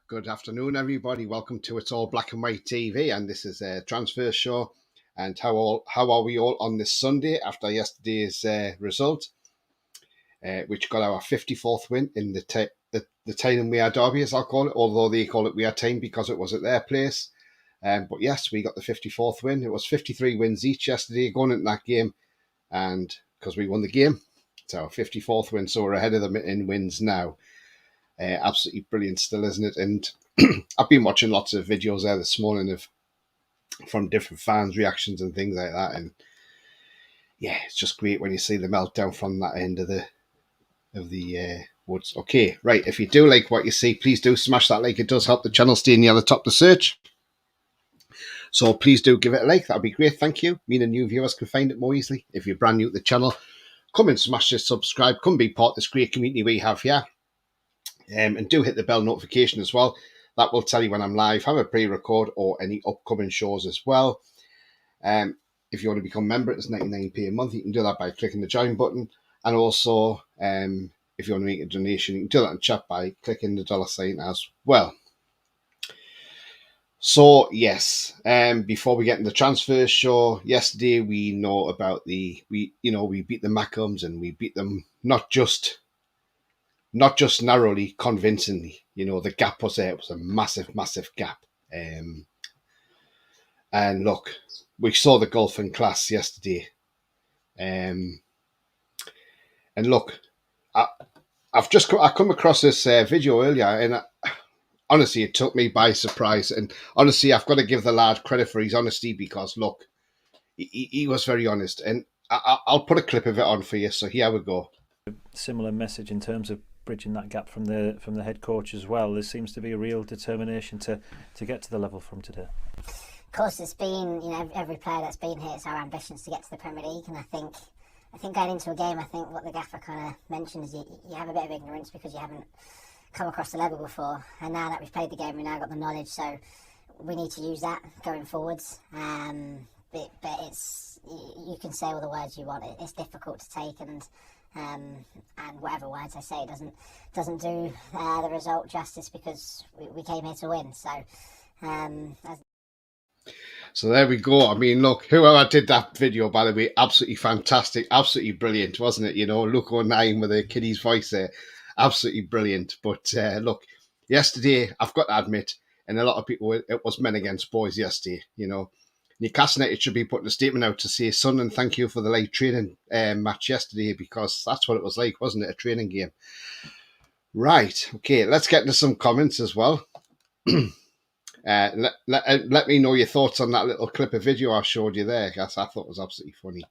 Good afternoon, everybody. Welcome to It's All Black and White TV, and this is a transfer show. And how are we all on this Sunday after yesterday's result, which got our 54th win in the Tyne and Wear derby, as I'll call it, although they call it Wear Tyne because it was at their place. But yes, we got the 54th win. It was 53 wins each yesterday going into that game, and because we won the game, it's our 54th win, so we're ahead of them in wins now. Absolutely brilliant still, isn't it? And I've been watching lots of videos there this morning from different fans' reactions and things like that. And yeah, it's just great when you see the meltdown from that end of the woods. Okay, right. If you do like what you see, please do smash that like. It does help the channel stay near the top of the search. So please do give it a like. That'd be great. Thank you. Meaning new viewers can find it more easily. If you're brand new to the channel, come and smash this subscribe. Come be part of this great community we have here. And do hit the bell notification as well. That will tell you when I'm live, have a pre-record or any upcoming shows as well. If you want to become a member, it's 99p a month. You can do that by clicking the join button. And also, if you want to make a donation, you can do that in chat by clicking the $ as well. So, yes, before we get into the transfer show, yesterday we know about we beat the Mackhams, and we beat them not just narrowly, convincingly. The gap was there. It was a massive, massive gap. And look, we saw the gulf in class yesterday. And look, I come across this video earlier, and honestly, it took me by surprise. And honestly, I've got to give the lad credit for his honesty, because look, he was very honest. And I'll put a clip of it on for you. So here we go. Similar message in terms of bridging that gap from the head coach as well. There seems to be a real determination to get to the level from today. Of course, it's been, every player that's been here, it's our ambitions to get to the Premier League, and I think going into a game, I think what the gaffer kind of mentioned is you have a bit of ignorance because you haven't come across the level before, and now that we've played the game, we've now got the knowledge, so we need to use that going forwards. But it's, you can say all the words you want. It's difficult to take, and whatever words I say doesn't do the result justice, because we came here to win. So there we go. I mean, look, whoever did that video, by the way, absolutely fantastic, absolutely brilliant, wasn't it? Look, O'Neill with a kiddie's voice there, absolutely brilliant. But look, yesterday, I've got to admit, and a lot of people, it was men against boys yesterday. Newcastle United should be putting a statement out to say, son, and thank you for the late training match yesterday, because that's what it was like, wasn't it? A training game. Right. Okay, let's get into some comments as well. Let me know your thoughts on that little clip of video I showed you there. I thought was absolutely funny.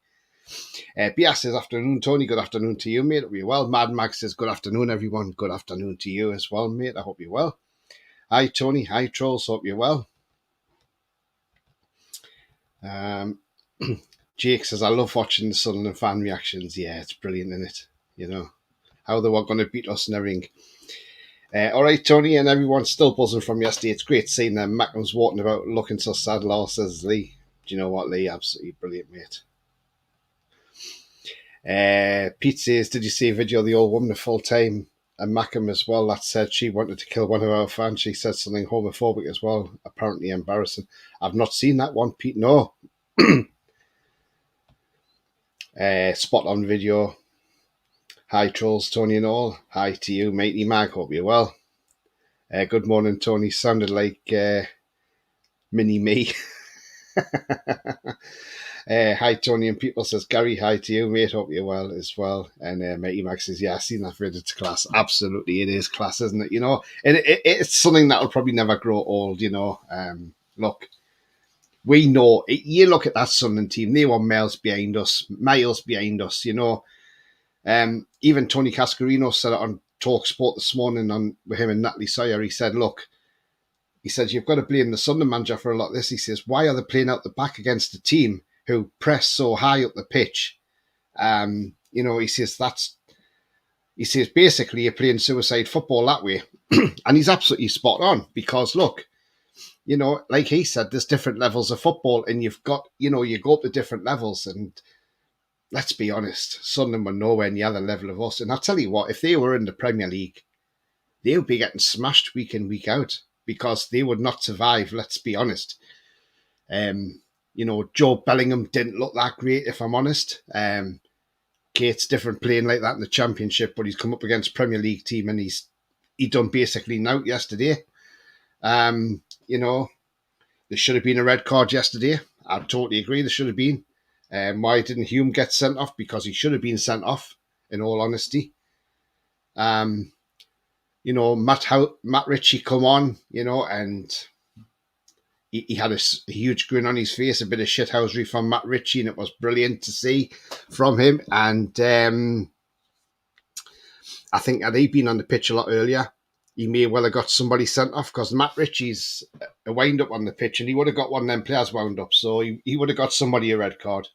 Bias says, afternoon, Tony. Good afternoon to you, mate. Hope you're well. Mad Mag says, good afternoon, everyone. Good afternoon to you as well, mate. I hope you're well. Hi, Tony. Hi, Trolls. Hope you're well. Jake says, I love watching the Sunderland fan reactions. Yeah, it's brilliant, isn't it? How they were going to beat us in the ring. All right, Tony, and everyone's still buzzing from yesterday. It's great seeing them. Mackham's walking about looking so sad, Law, says Lee. Do you know what, Lee? Absolutely brilliant, mate. Pete says, did you see a video of the old woman at full time? And Mackham as well, that said she wanted to kill one of our fans. She said something homophobic as well, apparently embarrassing. I've not seen that one, Pete. No. Spot on video. Hi, Trolls, Tony and all. Hi to you, matey Mag. Hope you're well. Good morning, Tony. Sounded like mini me. Hi, Tony and people, says Gary. Hi to you, mate. Hope you're well as well. And matey Mag says, yeah, I've seen that video. It's class. Absolutely, it is class, isn't it? And it's something that will probably never grow old. Look. We know, you look at that Sunderland team, they were miles behind us. Even Tony Cascarino said it on Talk Sport this morning with him and Natalie Sawyer. He said, you've got to blame the Sunderland manager for a lot of this. He says, why are they playing out the back against a team who press so high up the pitch? He says, basically you're playing suicide football that way. And he's absolutely spot on, because look, like he said, there's different levels of football, and you've got, you go up to different levels, and let's be honest, Sunderland were nowhere near the level of us. And I'll tell you what, if they were in the Premier League, they would be getting smashed week in, week out because they would not survive, let's be honest. Joe Bellingham didn't look that great, if I'm honest. Kate's different playing like that in the Championship, but he's come up against Premier League team and he done basically nout yesterday. There should have been a red card yesterday. I totally agree there should have been. Why didn't Hume get sent off? Because he should have been sent off, in all honesty. Matt Ritchie come on, and he had a huge grin on his face, a bit of shithousery from Matt Ritchie, and it was brilliant to see from him. And I think had he been on the pitch a lot earlier, he may well have got somebody sent off, because Matt Ritchie's a wind up on the pitch and he would have got one of them players wound up. So he would have got somebody a red card.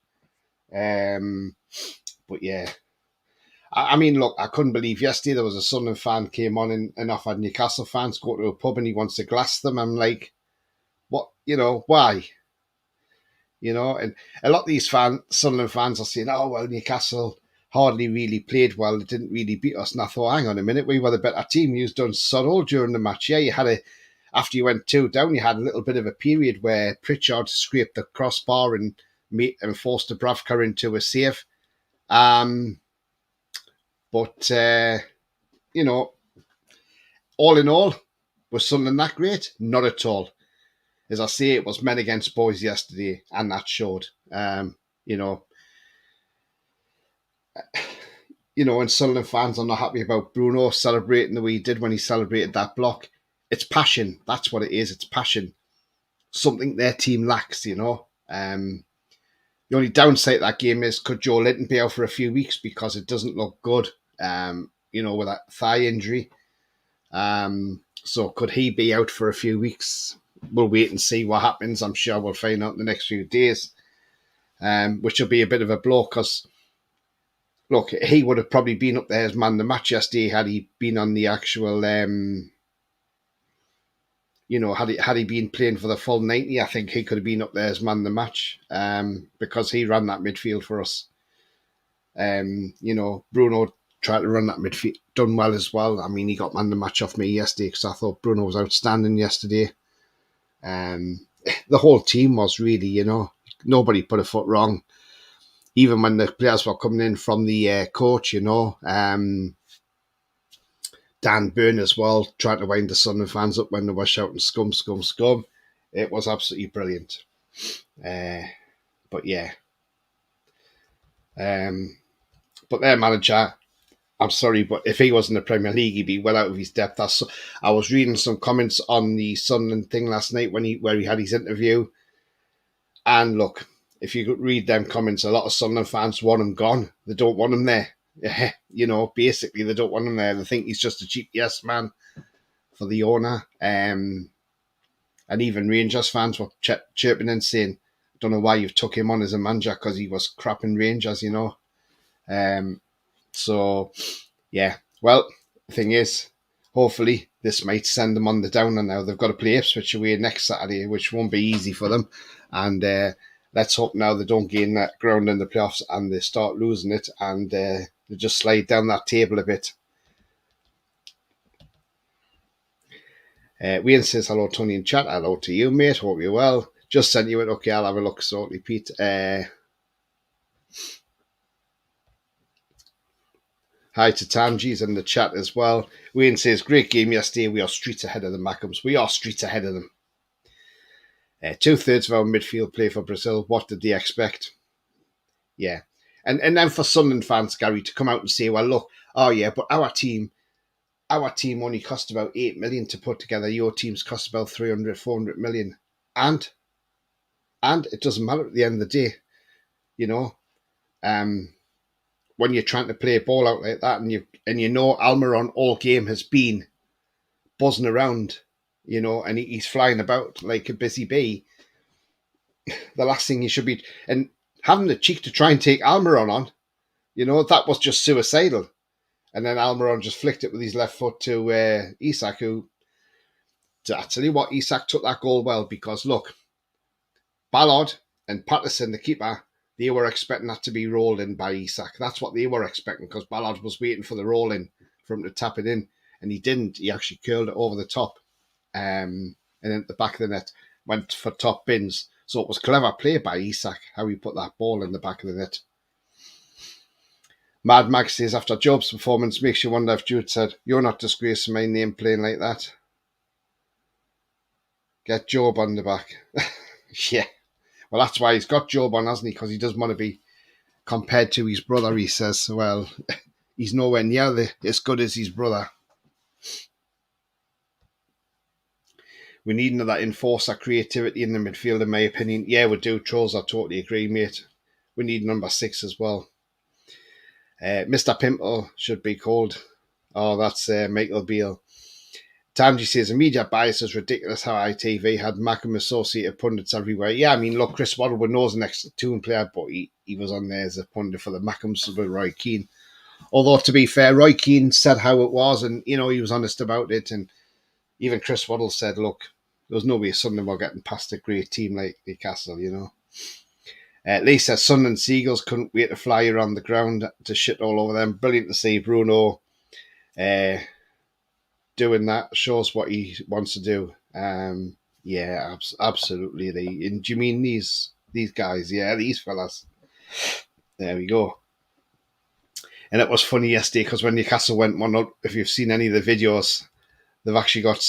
But yeah. I mean, look, I couldn't believe yesterday there was a Sunderland fan came on and offered Newcastle fans go to a pub and he wants to glass them. I'm like, what, why? And a lot of these Sunderland fans are saying, oh, well, Newcastle hardly really played well. It didn't really beat us. And I thought, hang on a minute, we were the better team. You've done sod all during the match. Yeah, you had after you went 2 down, you had a little bit of a period where Pritchard scraped the crossbar and forced Dubravka into a save. But all in all, was Sunderland that great? Not at all. As I say, it was men against boys yesterday, and that showed. And Sunderland fans are not happy about Bruno celebrating the way he did when he celebrated that block. It's passion. That's what it is. It's passion. Something their team lacks, The only downside of that game is, could Joe Linton be out for a few weeks, because it doesn't look good, with that thigh injury. So could he be out for a few weeks? We'll wait and see what happens. I'm sure we'll find out in the next few days, which will be a bit of a blow, because, look, he would have probably been up there as man of the match yesterday had he been on the actual, had he been playing for the full 90, I think he could have been up there as man of the match, because he ran that midfield for us. Bruno tried to run that midfield, done well as well. I mean, he got man of the match off me yesterday because I thought Bruno was outstanding yesterday. The whole team was really, nobody put a foot wrong. Even when the players were coming in from the coach, Dan Burn as well, trying to wind the Sunderland fans up when they were shouting scum, scum, scum. It was absolutely brilliant. But yeah. But their manager, I'm sorry, but if he was in the Premier League, he'd be well out of his depth. I was reading some comments on the Sunderland thing last night where he had his interview. And look, if you could read them comments, a lot of Sunderland fans want him gone. They don't want him there. Basically, they don't want him there. They think he's just a cheap yes man for the owner. And even Rangers fans were chirping and saying, don't know why you've took him on as a manager, because he was crap in Rangers, So, yeah. Well, the thing is, hopefully this might send them on the downer now. They've got to play Ipswich away next Saturday, which won't be easy for them. And let's hope now they don't gain that ground in the playoffs and they start losing it and they just slide down that table a bit. Wayne says, hello, Tony in chat. Hello to you, mate. Hope you're well. Just sent you it. Okay, I'll have a look shortly, Pete. Hi to Tangi's in the chat as well. Wayne says, great game yesterday. We are streets ahead of the Mackhams. We are streets ahead of them. 2/3 of our midfield play for Brazil. What did they expect? Yeah. And then for Sunderland fans, Gary, to come out and say, well, look, oh yeah, but our team only cost about 8 million to put together. Your team's cost about 300, 400 million. And it doesn't matter at the end of the day, when you're trying to play a ball out like that and Almiron all game has been buzzing around, and he's flying about like a busy bee, the last thing you should be... And having the cheek to try and take Almiron on, that was just suicidal. And then Almiron just flicked it with his left foot to Isak, who... I tell you what, Isak took that goal well because, look, Ballard and Patterson, the keeper... They were expecting that to be rolled in by Isak. That's what they were expecting because Ballard was waiting for the roll in for him to tap it in. and he didn't. He actually curled it over the top, and then at the back of the net went for top bins. So it was clever play by Isak, how he put that ball in the back of the net. Mad Mag says, after Job's performance, makes you wonder if Jude said, "You're not disgracing my name playing like that." Get Job on the back. Yeah. Well, that's why he's got Job on, hasn't he? Because he doesn't want to be compared to his brother, he says. Well, he's nowhere near as good as his brother. We need another enforcer creativity in the midfield, in my opinion. Yeah, we do, Trolls. I totally agree, mate. We need number 6 as well. Mr. Pimple should be called. Oh, that's Michael Beale. Tanji says, immediate bias is ridiculous how ITV had Mackem associated pundits everywhere. Yeah, I mean, look, Chris Waddle knows the next Toon player, but he was on there as a pundit for the Mackems with Roy Keane. Although, to be fair, Roy Keane said how it was, and, you know, he was honest about it. And even Chris Waddle said, look, there was no way Sunderland were getting past a great team like Newcastle, you know. Lee says, Sunderland Seagulls couldn't wait to fly around the ground to shit all over them. Brilliant to see Bruno doing that. Shows what he wants to do. Yeah, absolutely. And do you mean these guys? Yeah, these fellas. There we go. And it was funny yesterday because when Newcastle went 1-0, if you've seen any of the videos, they've actually got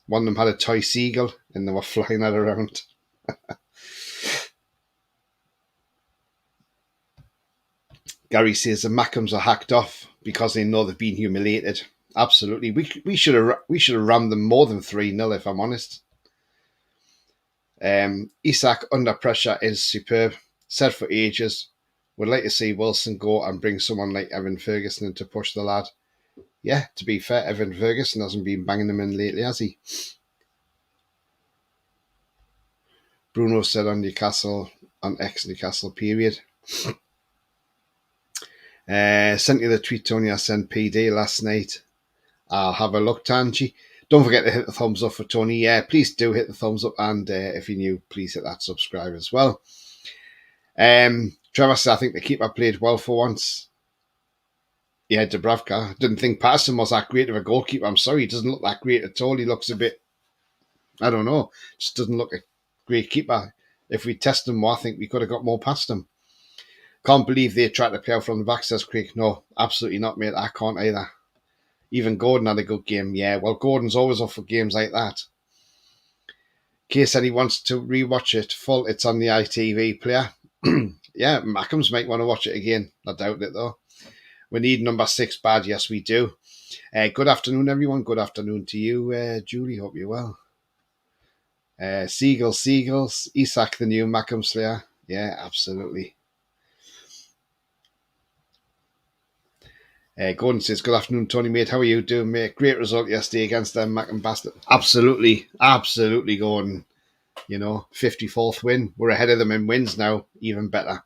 one of them had a toy seagull and they were flying that around. Gary says the Mackems are hacked off because they know they've been humiliated. Absolutely. We should have rammed them more than 3-0, if I'm honest. Isak under pressure is superb. Said for ages. Would like to see Wilson go and bring someone like Evan Ferguson in to push the lad. Yeah, to be fair, Evan Ferguson hasn't been banging them in lately, has he? Bruno said on Newcastle, on ex-Newcastle period. Sent you the tweet, Tony. I sent PD last night. I'll have a look, Tanji. Don't forget to hit the thumbs up for Tony. Yeah, please do hit the thumbs up. And if you're new, please hit that subscribe as well. Trevor said, I think the keeper played well for once. Yeah, Dubravka. Didn't think Patterson was that great of a goalkeeper. I'm sorry, he doesn't look that great at all. He looks a bit, I don't know, just doesn't look a great keeper. If we test him more, I think we could have got more past him. Can't believe they tried to play out from the back, says Craig. No, absolutely not, mate. I can't either. Even Gordon had a good game. Yeah, well, Gordon's always up for games like that. In case anyone wants to rewatch it full, it's on the ITV player. Yeah, Mackems might want to watch it again. I doubt it, though. We need number 6 bad. Yes, we do. Good afternoon, everyone. Good afternoon to you, Julie. Hope you're well. Seagulls. Isak, the new Mackem Slayer. Yeah, absolutely. Gordon says, good afternoon, Tony, mate. How are you doing, mate? Great result yesterday against them Mackem bastard. Absolutely, Gordon. You know, 54th win. We're ahead of them in wins now. Even better.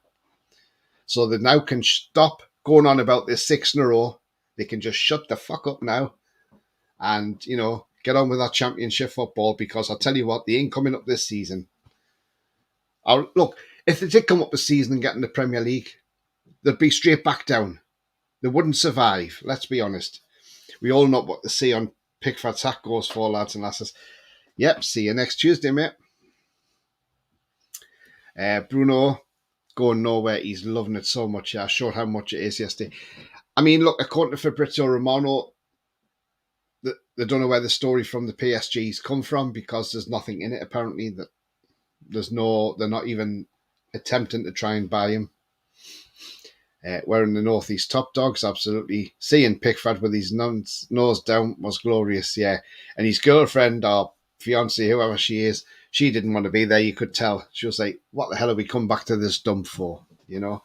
So they now can stop going on about this 6 in a row. They can just shut the fuck up now and, you know, get on with our championship football, because I'll tell you what, they ain't coming up this season. Look, if they did come up this season and get in the Premier League, they'd be straight back down. They wouldn't survive, let's be honest. We all know what they say on Pickford's Hat goes for, lads and lasses. Yep, see you next Tuesday, mate. Bruno, going nowhere. He's loving it so much. I showed how much it is yesterday. I mean, look, according to Fabrizio Romano, they don't know where the story from the PSG's come from, because there's nothing in it, apparently. That they're not even attempting to try and buy him. Wearing the Northeast top dogs, absolutely. Seeing Pickford with his nose down was glorious, yeah. And his girlfriend or fiancée, whoever she is, she didn't want to be there, you could tell. She was like, what the hell have we come back to this dump for, you know?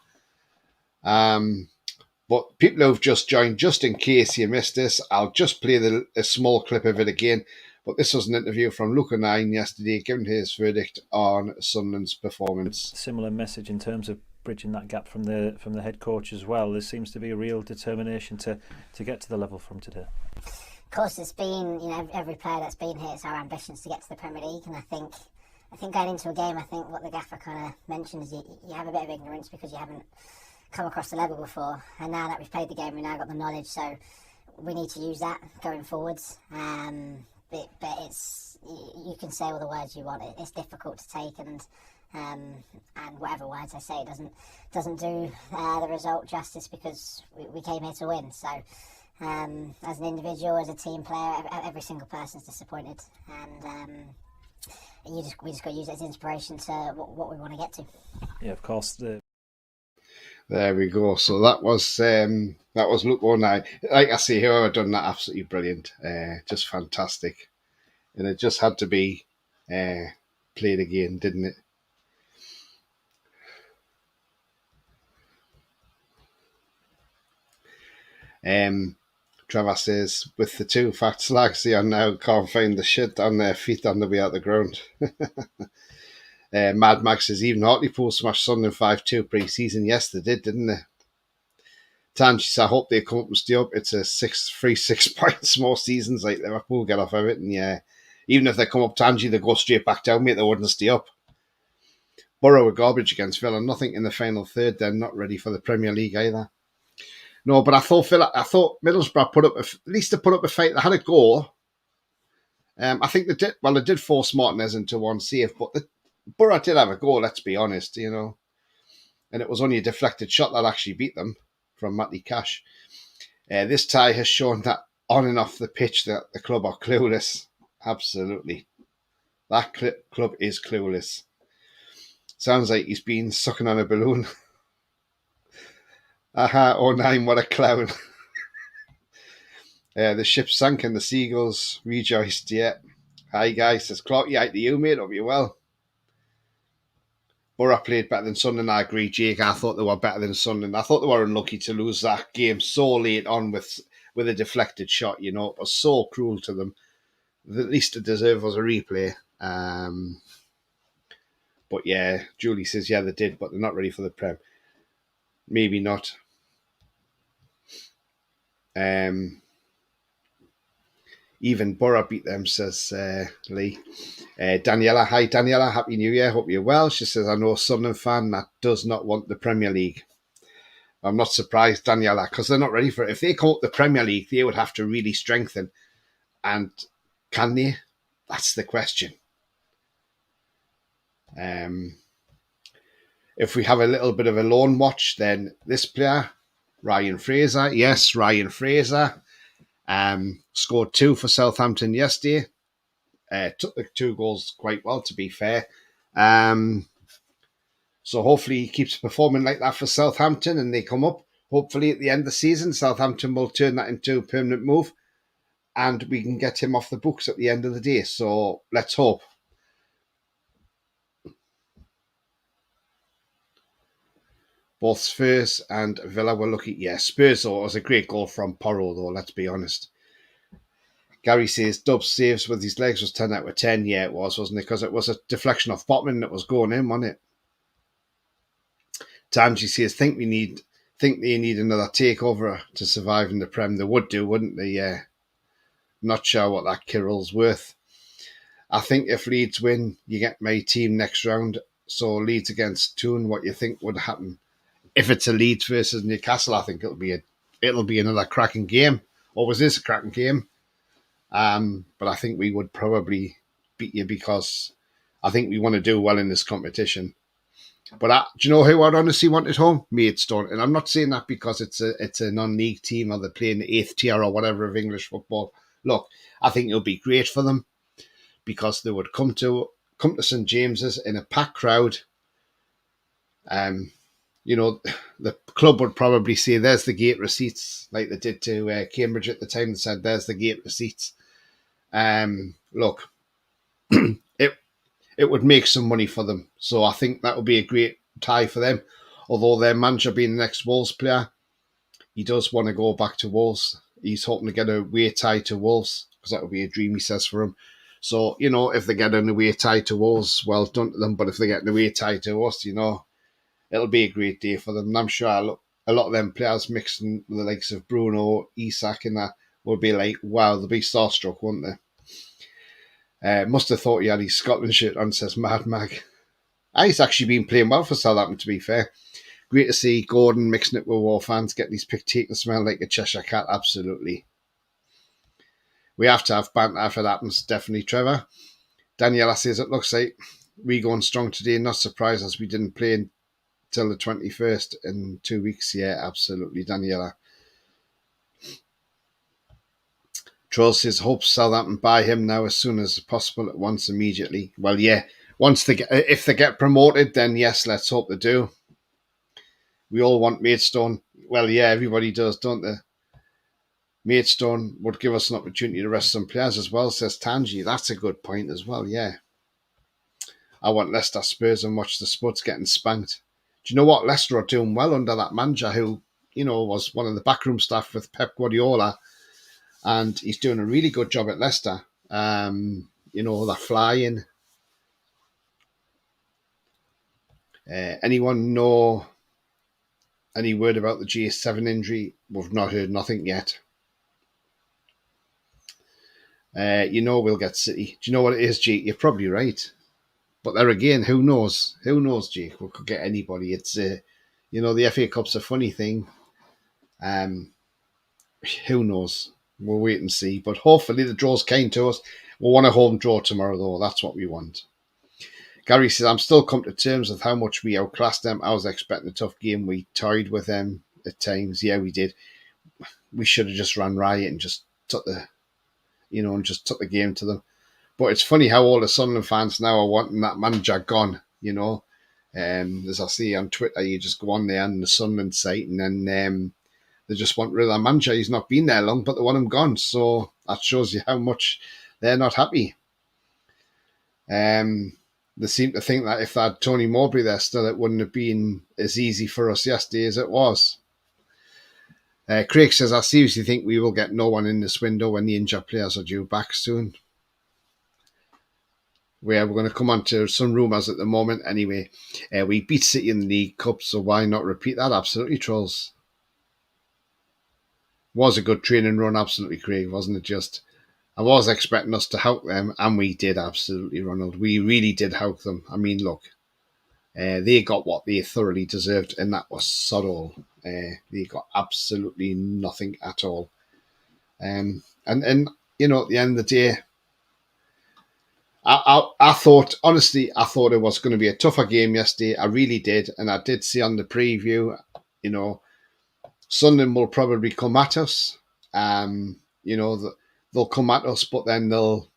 But people who've just joined, just in case you missed this, I'll just play a small clip of it again. But this was an interview from Luca 9 yesterday, giving his verdict on Sunderland's performance. Similar message in terms of bridging that gap from the head coach as well. There seems to be a real determination to get to the level from today. Of course, it's been, you know, every player that's been here, it's our ambitions to get to the Premier League, and I think going into a game, I think what the gaffer kind of mentioned is you have a bit of ignorance because you haven't come across the level before, and now that we've played the game, we've now got the knowledge, so we need to use that going forwards. But it's, you can say all the words you want. It's difficult to take, and whatever words I say doesn't do the result justice, because we came here to win. So as an individual, as a team player, every single person's disappointed, and we just got to use it as inspiration to what we want to get to. Yeah, of course. There we go. So that was Luke O'Neill. Like I say, whoever done that, absolutely brilliant, just fantastic, and it just had to be played again, didn't it? Trevor says, with the two fat slags they are now, can't find the shit on their feet on the way out the ground. Mad Max says, even Hartlepool smashed Sunderland 5-2 pre-season. Yes, they did, didn't they? Tan, she said, I hope they come up and stay up. It's a 6 points more seasons like Liverpool get off everything. Yeah, even if they come up Tangy, they go straight back down, mate. They wouldn't stay up. Borough were garbage against Villa. Nothing in the final third. They're not ready for the Premier League either. No, but I thought Middlesbrough put up at least they put up a fight. They had a goal. I think they did. Well, they did force Martinez into one save, but Borough did have a goal. Let's be honest, and it was only a deflected shot that actually beat them from Matty Cash. This tie has shown that on and off the pitch that the club are clueless. Absolutely, that club is clueless. Sounds like he's been sucking on a balloon. Aha, 09, what a clown. The ship sank and the seagulls rejoiced, yeah. Hi guys, says Clarky, hi to you, mate, hope you're well. Borough played better than Sunderland, I agree, Jake. I thought they were better than Sunderland. I thought they were unlucky to lose that game so late on with a deflected shot, It was so cruel to them. The least they deserve was a replay. But yeah, Julie says, yeah, they did, but they're not ready for the Prem. Maybe not. Even Borough beat them, says Lee. Daniela, hi Daniela, Happy New Year, hope you're well. She says, I know a Sunderland fan that does not want the Premier League. I'm not surprised, Daniela, because they're not ready for it. If they come up the Premier League, they would have to really strengthen. And can they? That's the question. If we have a little bit of a loan watch, then this player, Ryan Fraser, yes, Ryan Fraser, scored 2 for Southampton yesterday. Took the 2 goals quite well, to be fair. So hopefully he keeps performing like that for Southampton and they come up. Hopefully at the end of the season, Southampton will turn that into a permanent move and we can get him off the books at the end of the day. So let's hope. Both Spurs and Villa were lucky. Yeah, Spurs, though, was a great goal from Porro, though, let's be honest. Gary says Dubs saves with his legs was 10 out of 10. Yeah, it was, wasn't it? Because it was a deflection off Botman that was going in, wasn't it? Tanji says, think they need another takeover to survive in the Prem. They would do, wouldn't they? Yeah. Not sure what that Kirill's worth. I think if Leeds win, you get my team next round. So Leeds against Toon, what you think would happen? If it's a Leeds versus Newcastle, I think it'll be another cracking game. Or was this a cracking game? But I think we would probably beat you because I think we want to do well in this competition. But do you know who I'd honestly want at home? Maidstone. And I'm not saying that because it's a non-league team or they're playing the 8th tier or whatever of English football. Look, I think it'll be great for them because they would come to St James's in a packed crowd. The club would probably say, there's the gate receipts, like they did to Cambridge at the time. They said, there's the gate receipts. Look, it would make some money for them. So I think that would be a great tie for them. Although their manager being the next Wolves player, he does want to go back to Wolves. He's hoping to get a away tie to Wolves because that would be a dream, he says, for him. So, if they get an away tie to Wolves, well done to them. But if they get an away tie to us, it'll be a great day for them. And I'm sure a lot of them players mixing with the likes of Bruno, Isak and that will be like, wow, they'll be starstruck, won't they? Must have thought he had his Scotland shirt on, says Mad Mag. He's actually been playing well for Southampton, to be fair. Great to see Gordon mixing it with War fans, getting his pick taken, smell like a Cheshire cat, absolutely. We have to have banter if it happens, definitely, Trevor. Daniela says, it looks like we going strong today. Not surprised as we didn't play until the 21st in 2 weeks. Yeah, absolutely, Daniela. Troll says, hope Southampton buy him now as soon as possible at once, immediately. Well, yeah, if they get promoted, then yes, let's hope they do. We all want Maidstone. Well, yeah, everybody does, don't they? Maidstone would give us an opportunity to rest some players as well, says Tangi. That's a good point as well, yeah. I want Leicester Spurs and watch the Spuds getting spanked. Do you know what? Leicester are doing well under that manager who, was one of the backroom staff with Pep Guardiola. And he's doing a really good job at Leicester. They're flying. Anyone know any word about the GS7 injury? We've not heard nothing yet. We'll get City. Do you know what it is, Jake? You're probably right. But there again, who knows? Who knows, Jake? We could get anybody. It's, the FA Cup's a funny thing. Who knows? We'll wait and see. But hopefully the draw's kind to us. We want a home draw tomorrow, though. That's what we want. Gary says, I'm still come to terms with how much we outclassed them. I was expecting a tough game. We tied with them at times. Yeah, we did. We should have just ran riot and just took the game to them. But it's funny how all the Sunderland fans now are wanting that manager gone, As I see on Twitter, you just go on there on the Sunderland site and then they just want rid of the manager. He's not been there long, but they want him gone. So that shows you how much they're not happy. They seem to think that if they had Tony Mowbray there still, it wouldn't have been as easy for us yesterday as it was. Craig says, I seriously think we will get no one in this window when the injured players are due back soon. We're going to come on to some rumours at the moment. Anyway, we beat City in the League Cup, so why not repeat that? Absolutely, Trolls. Was a good training run, absolutely, Craig, wasn't it? Just, I was expecting us to help them, and we did, absolutely, Ronald. We really did help them. I mean, look, they got what they thoroughly deserved, and that was sod all. They got absolutely nothing at all. And at the end of the day, I thought, honestly, it was going to be a tougher game yesterday. I really did, and I did see on the preview, Sunderland will probably come at us. They'll come at us, but then they'll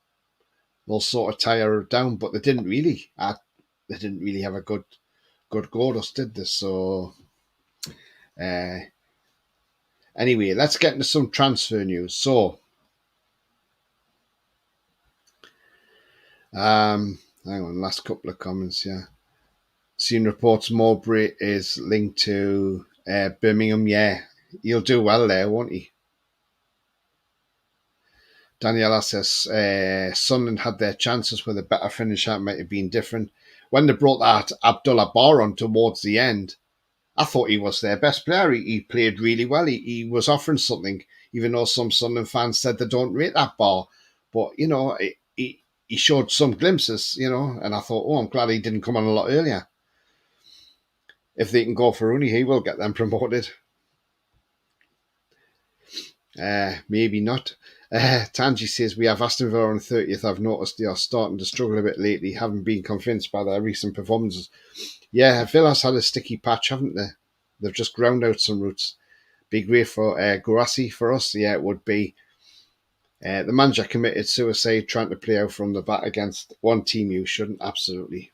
sort of tire down. But they didn't really. They didn't really have a good go at us, did they? So, anyway, let's get into some transfer news. So, hang on, last couple of comments here. Seen reports Mowbray is linked to Birmingham. Yeah, he'll do well there, won't he? Daniela says, Sunderland had their chances with a better finish. That might have been different. When they brought that Abdullah Bar on towards the end, I thought he was their best player. He played really well. He was offering something, even though some Sunderland fans said they don't rate that Bar. But, he showed some glimpses, and I thought, I'm glad he didn't come on a lot earlier. If they can go for Rooney, he will get them promoted. Maybe not. Tangi says, we have Aston Villa on 30th. I've noticed they are starting to struggle a bit lately, haven't been convinced by their recent performances. Yeah, Villa's had a sticky patch, haven't they? They've just ground out some roots. Be great for Guirassy for us. Yeah, it would be. The manager committed suicide trying to play out from the back against one team you shouldn't. Absolutely.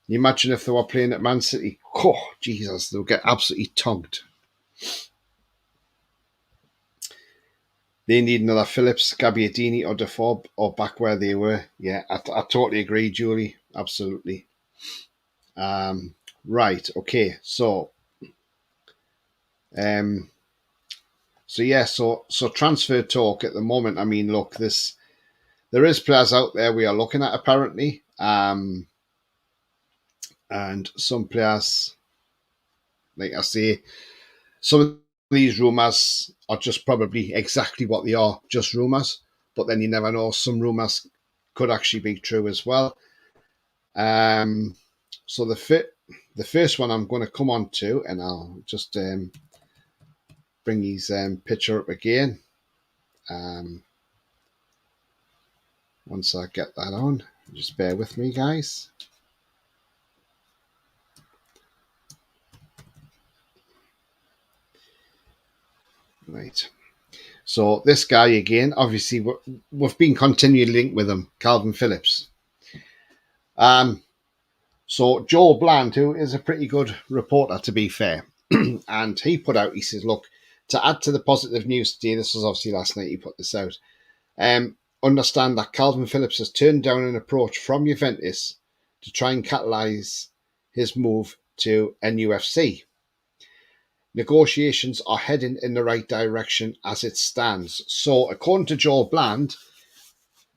Can you imagine if they were playing at Man City? Oh, Jesus, they'll get absolutely togged. They need another Phillips, Gabbiadini or Defoe or back where they were. Yeah, I totally agree, Julie. Absolutely. Right, okay. So transfer talk at the moment. I mean, look, there is players out there we are looking at apparently. And some players, like I say, some of these rumours are just probably exactly what they are, just rumours. But then you never know, some rumours could actually be true as well. So the first one I'm going to come on to, and I'll just bring his picture up again. Once I get that on, just bear with me, guys. Right. So this guy again, obviously, we've been continually linked with him, Calvin Phillips. So Joel Bland, who is a pretty good reporter, to be fair, and he put out, he says, look, to add to the positive news today, this was obviously last night he put this out, understand that Calvin Phillips has turned down an approach from Juventus to try and catalyse his move to NUFC. Negotiations are heading in the right direction as it stands. So, according to Joel Bland,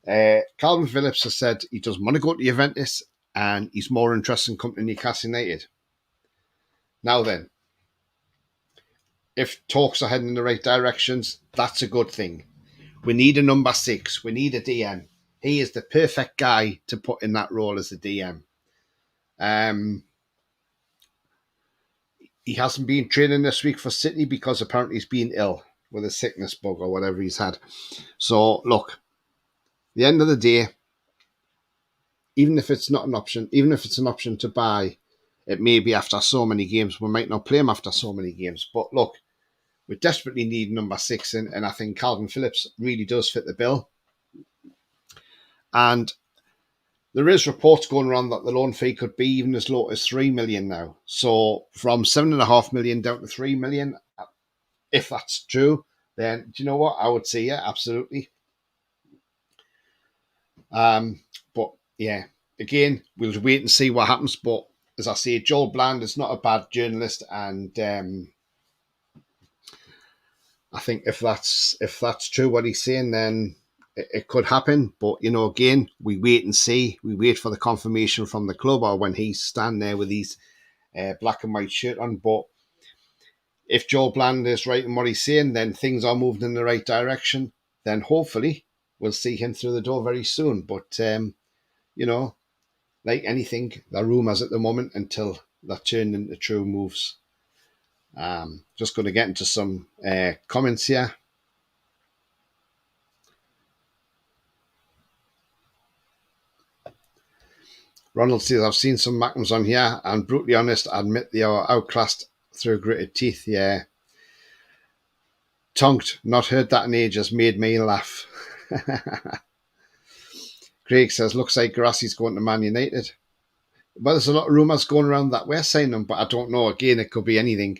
Calvin Phillips has said he doesn't want to go to Juventus and he's more interested in coming to Newcastle United. Now then, if talks are heading in the right directions, that's a good thing. We need a number 6. We need a DM. He is the perfect guy to put in that role as a DM. He hasn't been training this week for City because apparently he's been ill with a sickness bug or whatever he's had. So, look, at the end of the day, even if it's not an option, even if it's an option to buy, it may be after so many games. We might not play him after so many games. But look, we desperately need number 6 in, and I think Calvin Phillips really does fit the bill. And there is reports going around that the loan fee could be even as low as 3 million now. So from 7.5 million down to 3 million, if that's true, then do you know what? I would say, yeah, absolutely. But yeah, again, we'll wait and see what happens. But as I say, Joel Bland is not a bad journalist, and I think if that's true what he's saying, then it could happen. But you know, again, we wait and see. We wait for the confirmation from the club or when he's standing there with his black and white shirt on. But if Joel Bland is right in what he's saying, then things are moving in the right direction. Then hopefully we'll see him through the door very soon. But you know, like anything, there are rumours at the moment until they're turned into true moves. Just going to get into some comments here. Ronald says, I've seen some Mackems on here, and brutally honest, I admit they are outclassed through gritted teeth. Yeah. Tonked, not heard that in ages, made me laugh. Craig says, looks like Grassi's going to Man United. But there's a lot of rumours going around that we're saying them, but I don't know. Again, it could be anything.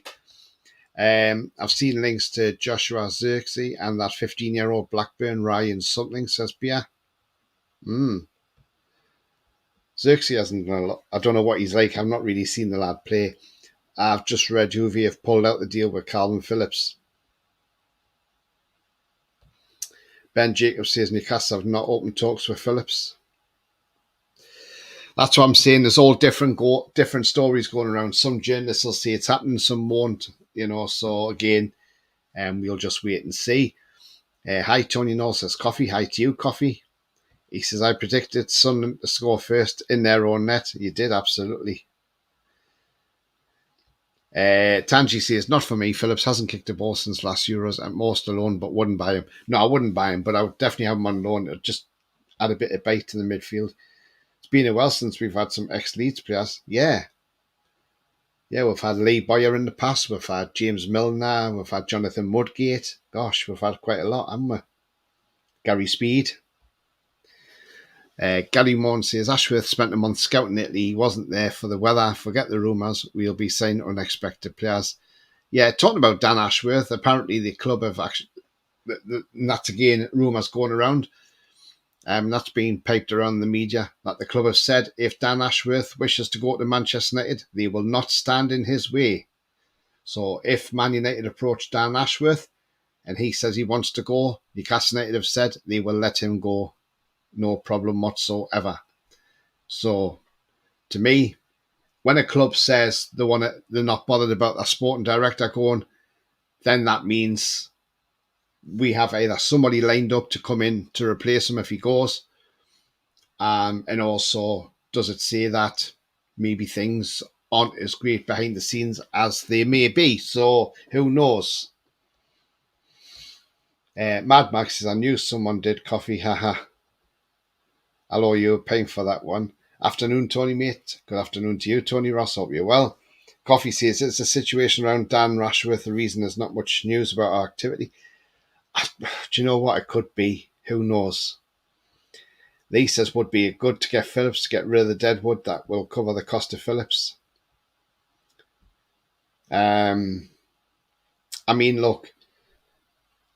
I've seen links to Joshua Zirkzee and that 15-year-old Blackburn Ryan something, says Bia. Zirkzee hasn't done a lot. I don't know what he's like. I've not really seen the lad play. I've just read Juve have pulled out the deal with Calvin Phillips. Ben Jacobs says Newcastle have not opened talks with Phillips. That's what I'm saying. There's all different stories going around. Some journalists will say it's happening, some won't. You know, so again, we'll just wait and see. Hi, Tony Knoll says, Coffee. Hi to you, Coffee. He says, I predicted Sunderland to score first in their own net. You did, absolutely. Tanji says, not for me. Phillips hasn't kicked a ball since last Euros, at most alone, but wouldn't buy him. No, I wouldn't buy him, but I would definitely have him on loan. It'd just add a bit of bite to the midfield. It's been a while since we've had some ex-Leeds players. Yeah, we've had Lee Boyer in the past. We've had James Milner. We've had Jonathan Woodgate. Gosh, we've had quite a lot, haven't we? Gary Speed. Gary Moore says, Ashworth spent a month scouting Italy. He wasn't there for the weather. Forget the rumours. We'll be signing unexpected players. Yeah, talking about Dan Ashworth, apparently the club have actually, that's again rumours going around. That's been piped around the media, that the club have said if Dan Ashworth wishes to go to Manchester United, they will not stand in his way. So if Man United approach Dan Ashworth and he says he wants to go, Newcastle United have said they will let him go. No problem whatsoever. So, to me, when a club says they're not bothered about their sporting director going, then that means we have either somebody lined up to come in to replace him if he goes, and also does it say that maybe things aren't as great behind the scenes as they may be? So, who knows? Mad Max says, I knew someone did coffee, haha. Hello, you paying for that one. Afternoon, Tony, mate. Good afternoon to you, Tony Ross. Hope you're well. Coffee says, it's a situation around Dan Rashworth. The reason there's not much news about our activity. Do you know what it could be? Who knows? Lee says, would be good to get Phillips to get rid of the deadwood. That will cover the cost of Phillips. I mean, look,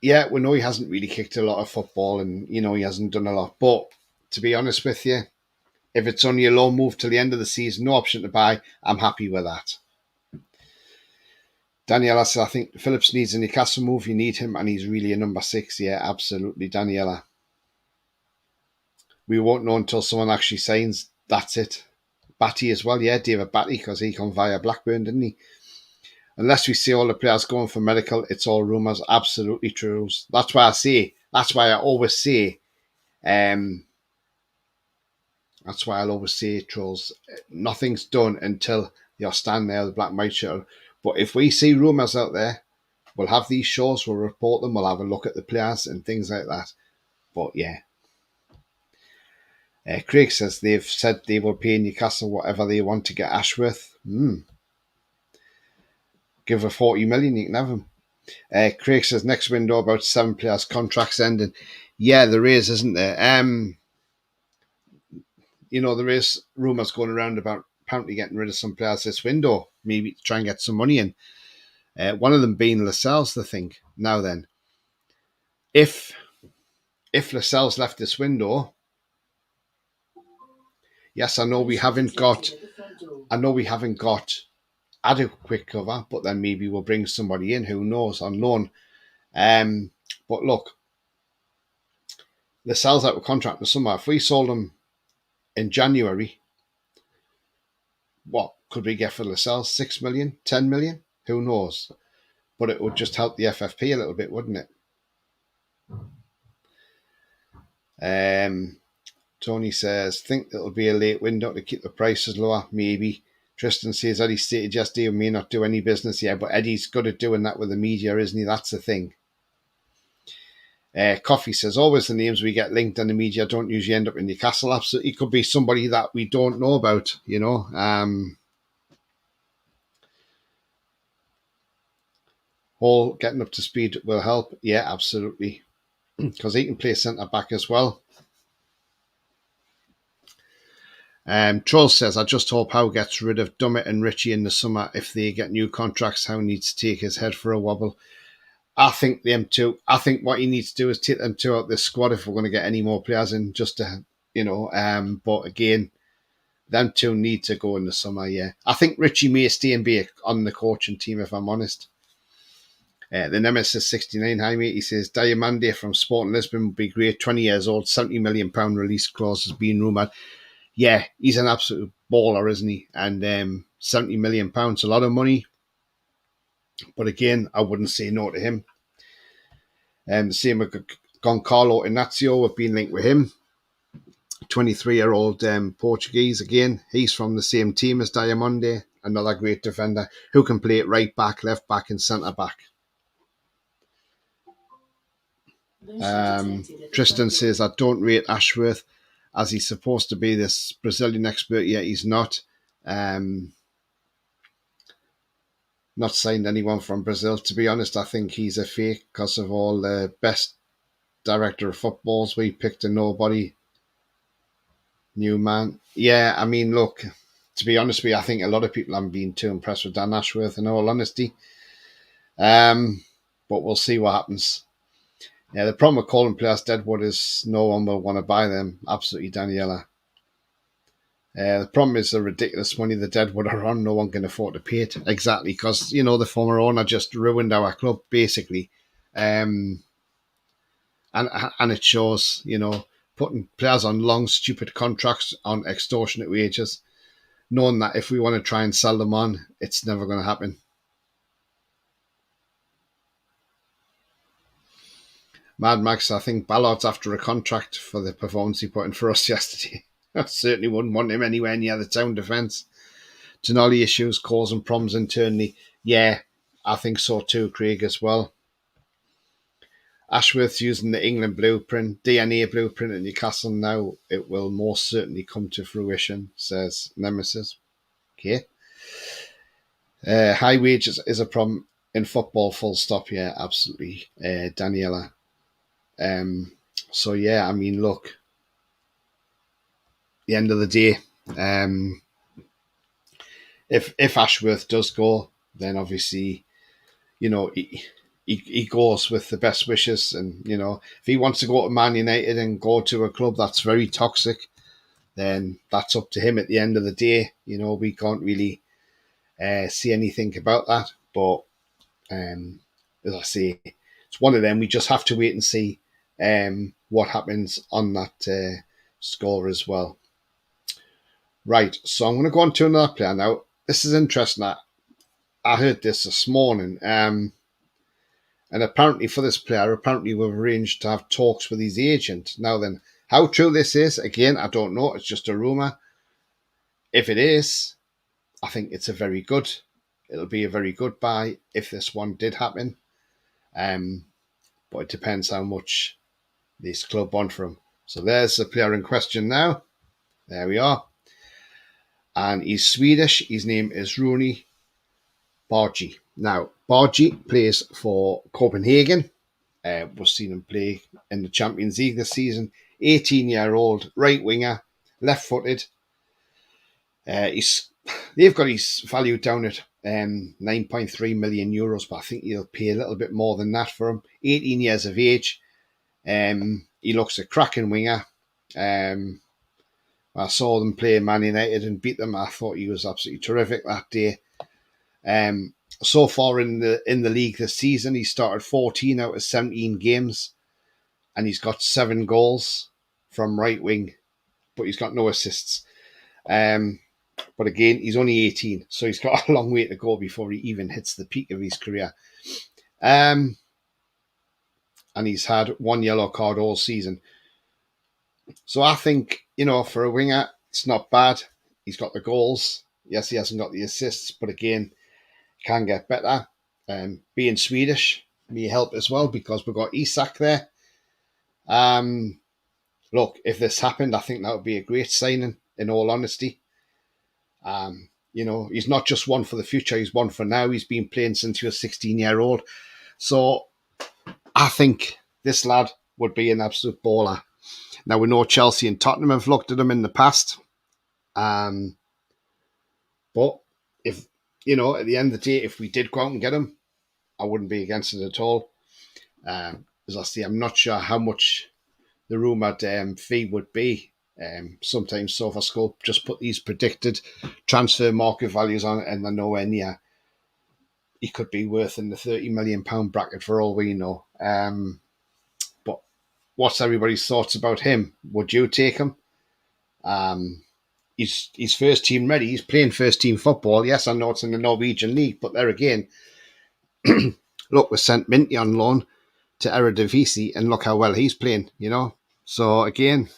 yeah, we know he hasn't really kicked a lot of football and, you know, he hasn't done a lot. But to be honest with you, if it's only a loan move till the end of the season, no option to buy, I'm happy with that. Daniela says, I think Phillips needs a Newcastle move. You need him, and he's really a number 6. Yeah, absolutely, Daniela. We won't know until someone actually signs. That's it. Batty as well. Yeah, David Batty, because he come via Blackburn, didn't he? Unless we see all the players going for medical, it's all rumours. Absolutely true. That's why I always say, that's why I'll always say, trolls, nothing's done until you're standing there with the black and white shirt. But if we see rumours out there, we'll have these shows, we'll report them, we'll have a look at the players and things like that. But yeah. Craig says they've said they will pay Newcastle whatever they want to get Ashworth. Give her 40 million, you can have him. Craig says next window about 7 players' contracts ending. Yeah, there is, isn't there? You know, there is rumours going around about apparently getting rid of some players this window, maybe to try and get some money in. One of them being Lascelles, I think. Now then, if Lascelles left this window, yes, I know we haven't got adequate cover, but then maybe we'll bring somebody in, who knows, on loan. But look, Lascelles out of contract in the summer. If we sold him in January, what could we get for Lascelles? 6 million, 10 million? Who knows? But it would just help the FFP a little bit, wouldn't it? Tony says, think it'll be a late window to keep the prices lower, maybe. Tristan says, Eddie stated yesterday we may not do any business yet, but Eddie's good at doing that with the media, isn't he? That's the thing. Coffee says, always the names we get linked in the media don't usually end up in Newcastle. Absolutely, it could be somebody that we don't know about, you know. Hall getting up to speed will help. Yeah, absolutely. Because he can play centre-back as well. Troll says, I just hope Howe gets rid of Dummett and Ritchie in the summer. If they get new contracts, Howe needs to take his head for a wobble. I think what he needs to do is take them two out this squad if we're going to get any more players in, just to, you know, but again, them two need to go in the summer, yeah. I think Ritchie may stay and be on the coaching team, if I'm honest. The Nemesis 69, hi mate, he says, Diamande from Sporting Lisbon would be great, 20 years old, £70 million release clause has been rumoured. Yeah, he's an absolute baller, isn't he? And £70 million, a lot of money. But again, I wouldn't say no to him. The same with Goncalo Inácio, we've been linked with him. 23-year-old Portuguese, again. He's from the same team as Diamande, another great defender who can play it right back, left back and centre back. Tristan says, I don't rate Ashworth as he's supposed to be this Brazilian expert, yet he's not. Not signed anyone from Brazil. To be honest, I think he's a fake because of all the best director of footballs we picked a nobody. New man. Yeah, I mean, look, to be honest with you, I think a lot of people haven't been too impressed with Dan Ashworth, in all honesty. But we'll see what happens. Yeah, the problem with calling players Deadwood is no one will want to buy them. Absolutely, Daniela. The problem is the ridiculous money the Deadwood are on. No one can afford to pay it. Exactly, because, you know, the former owner just ruined our club, basically. And it shows, you know, putting players on long, stupid contracts on extortionate wages, knowing that if we want to try and sell them on, it's never going to happen. Mad Max, I think Ballard's after a contract for the performance he put in for us yesterday. I certainly wouldn't want him anywhere near the town defence. Tonali issues causing problems internally. Yeah, I think so too, Craig, as well. Ashworth's using the England blueprint, DNA blueprint at Newcastle now. It will most certainly come to fruition, says Nemesis. Okay. High wages is a problem in football, full stop. Yeah, absolutely, Daniela. So, yeah, I mean, look, the end of the day, if Ashworth does go, then obviously, you know, he goes with the best wishes. And, you know, if he wants to go to Man United and go to a club that's very toxic, then that's up to him at the end of the day. You know, we can't really see anything about that. But as I say, it's one of them. We just have to wait and see what happens on that score as well. Right, so I'm going to go on to another player now. This is interesting. I heard this morning. And apparently for this player, we've arranged to have talks with his agent. Now then, how true this is, again, I don't know. It's just a rumour. If it is, I think it'll be a very good buy if this one did happen. But it depends how much this club want for him. So there's the player in question now. There we are. And he's Swedish. His name is Rooney Bargi. Now, Bargi plays for Copenhagen. We've seen him play in the Champions League this season. 18-year-old right winger, left-footed. They've got his value down at 9.3 million euros, but I think he'll pay a little bit more than that for him. 18 years of age. He looks a cracking winger. I saw them play Man United and beat them. I thought he was absolutely terrific that day. So far in the league this season, he started 14 out of 17 games, and he's got 7 goals from right wing, but he's got no assists. But again, he's only 18, so he's got a long way to go before he even hits the peak of his career. And he's had 1 yellow card all season. So I think, you know, for a winger, it's not bad. He's got the goals. Yes, he hasn't got the assists, but again, can get better. Being Swedish may help as well because we've got Isak there. Look, if this happened, I think that would be a great signing, in all honesty. You know, he's not just one for the future, he's one for now. He's been playing since he was 16-year-old. So I think this lad would be an absolute baller. Now, we know Chelsea and Tottenham have looked at him in the past. But if, you know, at the end of the day, if we did go out and get him, I wouldn't be against it at all. As I say, I'm not sure how much the rumoured fee would be. Sometimes SofaScope just put these predicted transfer market values on it and they're nowhere near. He could be worth in the £30 million bracket for all we know. But what's everybody's thoughts about him? Would you take him? He's first team ready. He's playing first team football. Yes, I know it's in the Norwegian league, but there again, look, we sent Minty on loan to Eredivisie and look how well he's playing, you know. So again,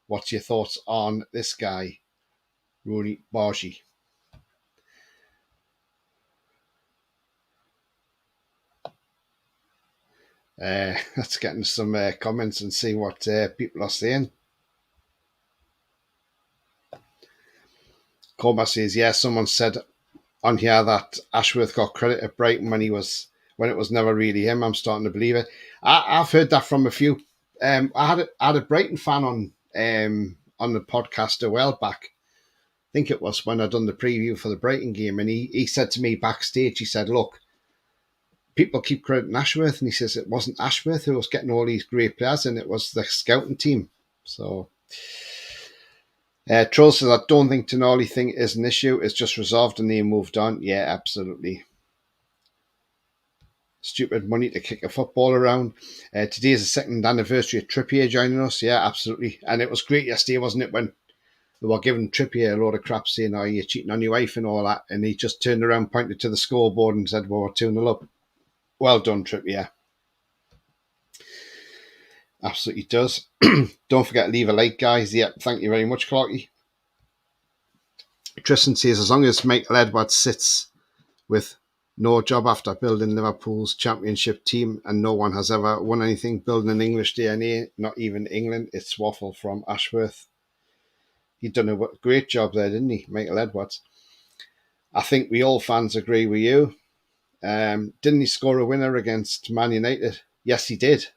what's your thoughts on this guy, Rooney Bargi? Let's get into some comments and see what people are saying. Coma says, yeah, someone said on here that Ashworth got credit at Brighton when it was never really him. I'm starting to believe it. I've heard that from a few. I had a Brighton fan on the podcast a while back. I think it was when I'd done the preview for the Brighton game, and he said to me backstage, he said, look, people keep crediting Ashworth, and he says it wasn't Ashworth who was getting all these great players, and it was the scouting team. So Troll says, I don't think Tonali thing is an issue. It's just resolved and they moved on. Yeah, absolutely. Stupid money to kick a football around. Today is the second anniversary of Trippier joining us. Yeah, absolutely. And it was great yesterday, wasn't it, when they were giving Trippier a load of crap saying, oh, you're cheating on your wife and all that. And he just turned around, pointed to the scoreboard and said, well, we're 2-0 up. Well done, Trippier. Absolutely does. Don't forget to leave a like, guys. Yep, thank you very much, Clarky. Tristan says, as long as Michael Edwards sits with No job after building Liverpool's championship team, and no one has ever won anything building an English DNA, not even England. It's waffle from Ashworth. He done a great job there, didn't he, Michael Edwards? I think we all fans agree with you. Didn't he score a winner against Man United? Yes, he did.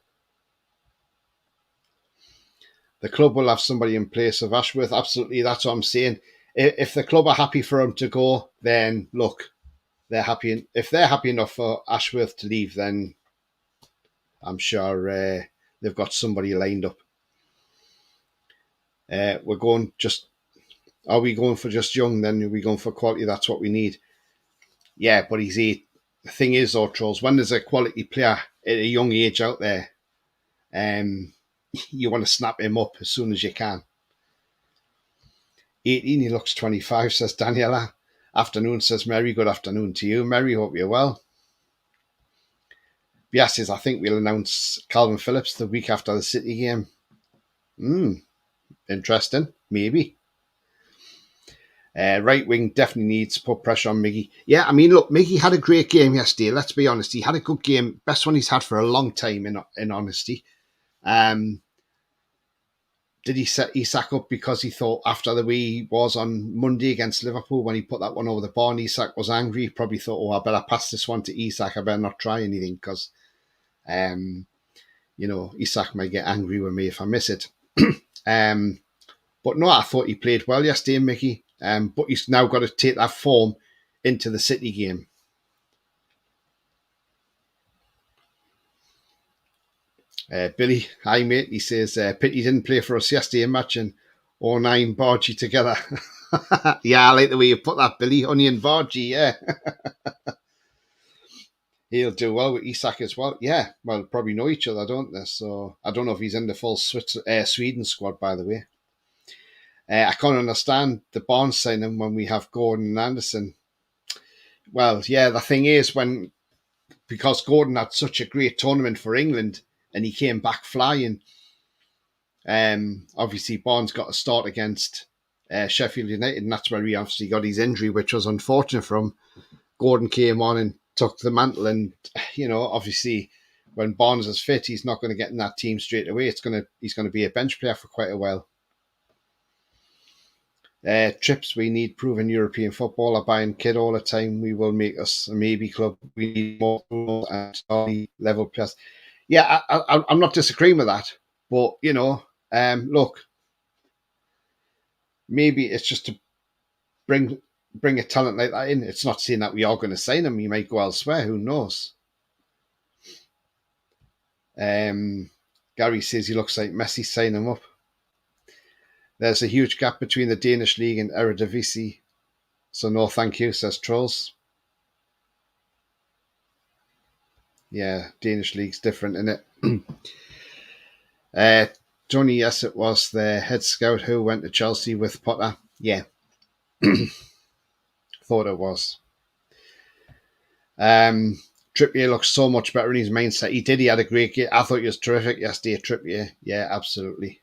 The club will have somebody in place of Ashworth. Absolutely, that's what I'm saying. If the club are happy for him to go, then look, they're happy. If they're happy enough for Ashworth to leave, then I'm sure they've got somebody lined up. We're going just. Are we going for just young? Then are we going for quality? That's what we need. Yeah, but he's 8. The thing is, though, Trolls, when there's a quality player at a young age out there, you want to snap him up as soon as you can. 18, he looks 25, says Daniela. Afternoon, says Mary. Good afternoon to you, Mary. Hope you're well. Bias says, I think we'll announce Calvin Phillips the week after the City game. Interesting. Maybe. Right wing definitely needs to put pressure on Miggy. Yeah, I mean, look, Miggy had a great game yesterday. Let's be honest. He had a good game. Best one he's had for a long time, in honesty. Did he set Isak up because he thought after the way he was on Monday against Liverpool when he put that one over the bar and Isak was angry? He probably thought, oh, I better pass this one to Isak. I better not try anything because, Isak might get angry with me if I miss it. But no, I thought he played well yesterday, Mickey. But he's now got to take that form into the City game. Billy, hi mate, he says, pity didn't play for us yesterday, matching 09 Bargy together. Yeah, I like the way you put that, Billy. Onion Bargy, yeah. He'll do well with Isak as well. Yeah, well, probably know each other, don't they? So I don't know if he's in the full Sweden squad, by the way. I can't understand the Barnes signing when we have Gordon and Anderson. Well, yeah, the thing is, because Gordon had such a great tournament for England and he came back flying, obviously Barnes got a start against Sheffield United, and that's where he obviously got his injury, which was unfortunate for him. Gordon came on and took the mantle, and obviously when Barnes is fit, he's not going to get in that team straight away. He's going to be a bench player for quite a while. Trips, we need proven European footballer buying kid all the time. We will make us a maybe club. We need more and level players. Yeah, I'm not disagreeing with that, but look, maybe it's just to bring a talent like that in. It's not saying that we are going to sign him. He might go elsewhere. Who knows? Gary says he looks like Messi. Sign him up. There's a huge gap between the Danish league and Eredivisie. So no thank you, says Trolls. Yeah, Danish league's different, isn't it? Tony, yes, it was the head scout who went to Chelsea with Potter. Yeah. Thought it was. Trippier looks so much better in his mindset. He did. He had a great game. I thought he was terrific yesterday, Trippier. Yeah, absolutely.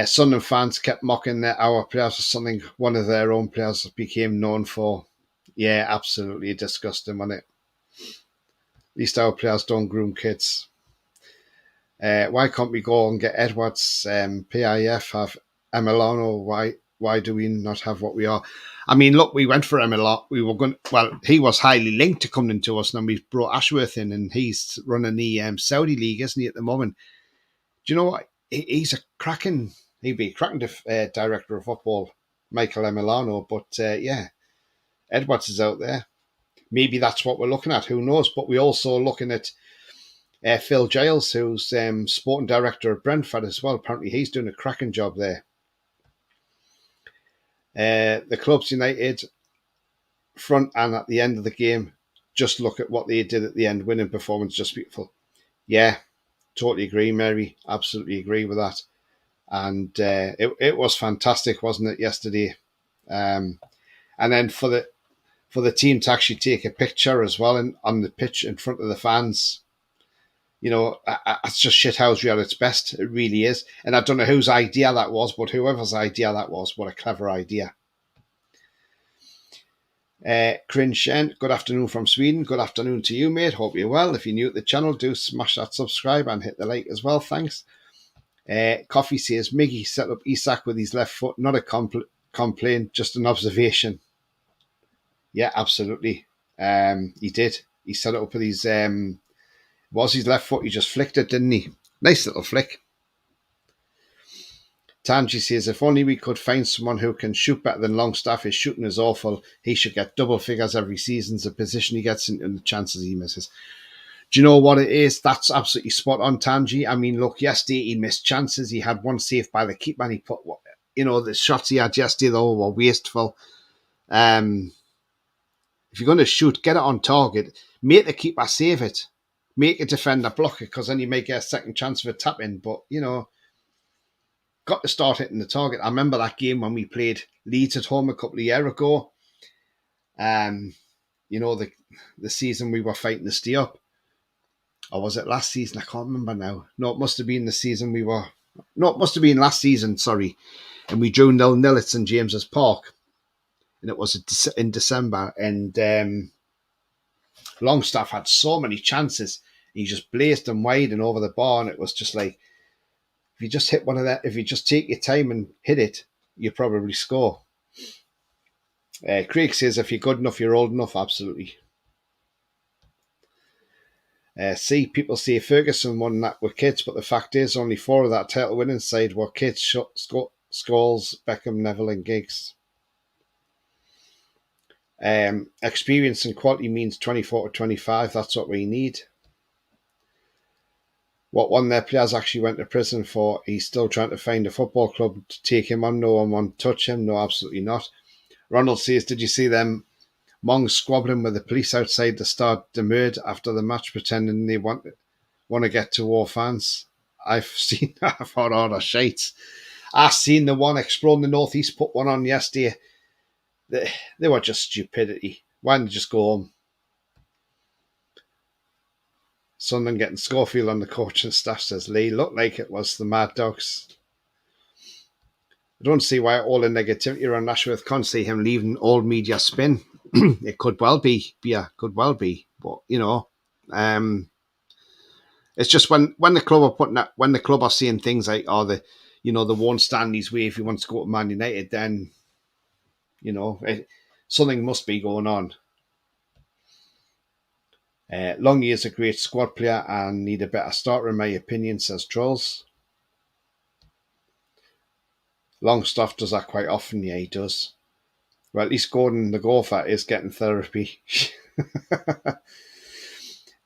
Sunderland fans kept mocking our players for something one of their own players became known for. Yeah, absolutely disgusting, wasn't it? At least our players don't groom kids. Why can't we go and get Edwards? PIF have Emiliano. Why do we not have what we are? I mean, look, we went for Emiliano. We were going. Well, he was highly linked to coming to us, and we brought Ashworth in, and he's running the Saudi league, isn't he, at the moment? Do you know what? He'd be a cracking director of football, Michael Emiliano. But yeah, Edwards is out there. Maybe that's what we're looking at. Who knows? But we're also looking at Phil Giles, who's sporting director of Brentford as well. Apparently, he's doing a cracking job there. The club's United front and at the end of the game. Just look at what they did at the end. Winning performance, just beautiful. Yeah. Totally agree, Mary. Absolutely agree with that. And it was fantastic, wasn't it, yesterday? And then for the team to actually take a picture as well on the pitch in front of the fans, it's just shithouse at its best. It really is. And I don't know whose idea that was, but whoever's idea that was, what a clever idea. Shen, good afternoon from Sweden. Good afternoon to you, mate. Hope you're well. If you're new to the channel, do smash that subscribe and hit the like as well. Thanks. Coffee says, Miggy set up Isak with his left foot. Not a complaint, just an observation. Yeah, absolutely. He did. He set it up with his was his left foot. He just flicked it, didn't he? Nice little flick. Tanji says, if only we could find someone who can shoot better than Longstaff. His shooting is awful. He should get double figures every season. The position he gets in and the chances he misses. Do you know what it is? That's absolutely spot on, Tanji. I mean, look, yesterday he missed chances. He had one saved by the keeper and he put, the shots he had yesterday, though, were wasteful. If you're going to shoot, get it on target. Make the keeper save it. Make a defender block it, because then you may get a second chance of a tap in. But, got to start hitting the target. I remember that game when we played Leeds at home a couple of years ago. The season we were fighting to stay up. Or was it last season? I can't remember now. No, it must have been the season we were... No, it must have been last season, sorry. And we drew 0-0 at St James's Park. And it was in December. And Longstaff had so many chances. He just blazed them wide and over the bar. And it was just like, if you just hit one of that, if you just take your time and hit it, you probably score. Craig says, if you're good enough, you're old enough. Absolutely. See, people say Ferguson won that with kids, but the fact is only 4 of that title winning side were kids: Scholes, Beckham, Neville and Giggs. Experience and quality means 24 to 25. That's what we need. What one of their players actually went to prison for, he's still trying to find a football club to take him on. No one want to touch him. No, absolutely not. Ronald says, did you see them Monks squabbling with the police outside the Stade de Meurthe after the match, pretending they want to get to war fans? I've seen that. I thought, oh, they're shite. I've seen the one Exploring the Northeast put one on yesterday. They were just stupidity. Why didn't they just go home? Sunderland getting Schofield on the coaching staff, says Lee. Looked like it was the Mad Dogs. I don't see why all the negativity around Ashworth can't see him leaving old media spin. It could well be. Yeah, could well be. But, it's just when the club are putting that, when the club are saying things like, they won't stand his way if he wants to go to Man United, then, something must be going on. Longy is a great squad player and need a better starter, in my opinion, says Trolls. Longstaff does that quite often. Yeah, he does. Well, at least Gordon the Gopher is getting therapy.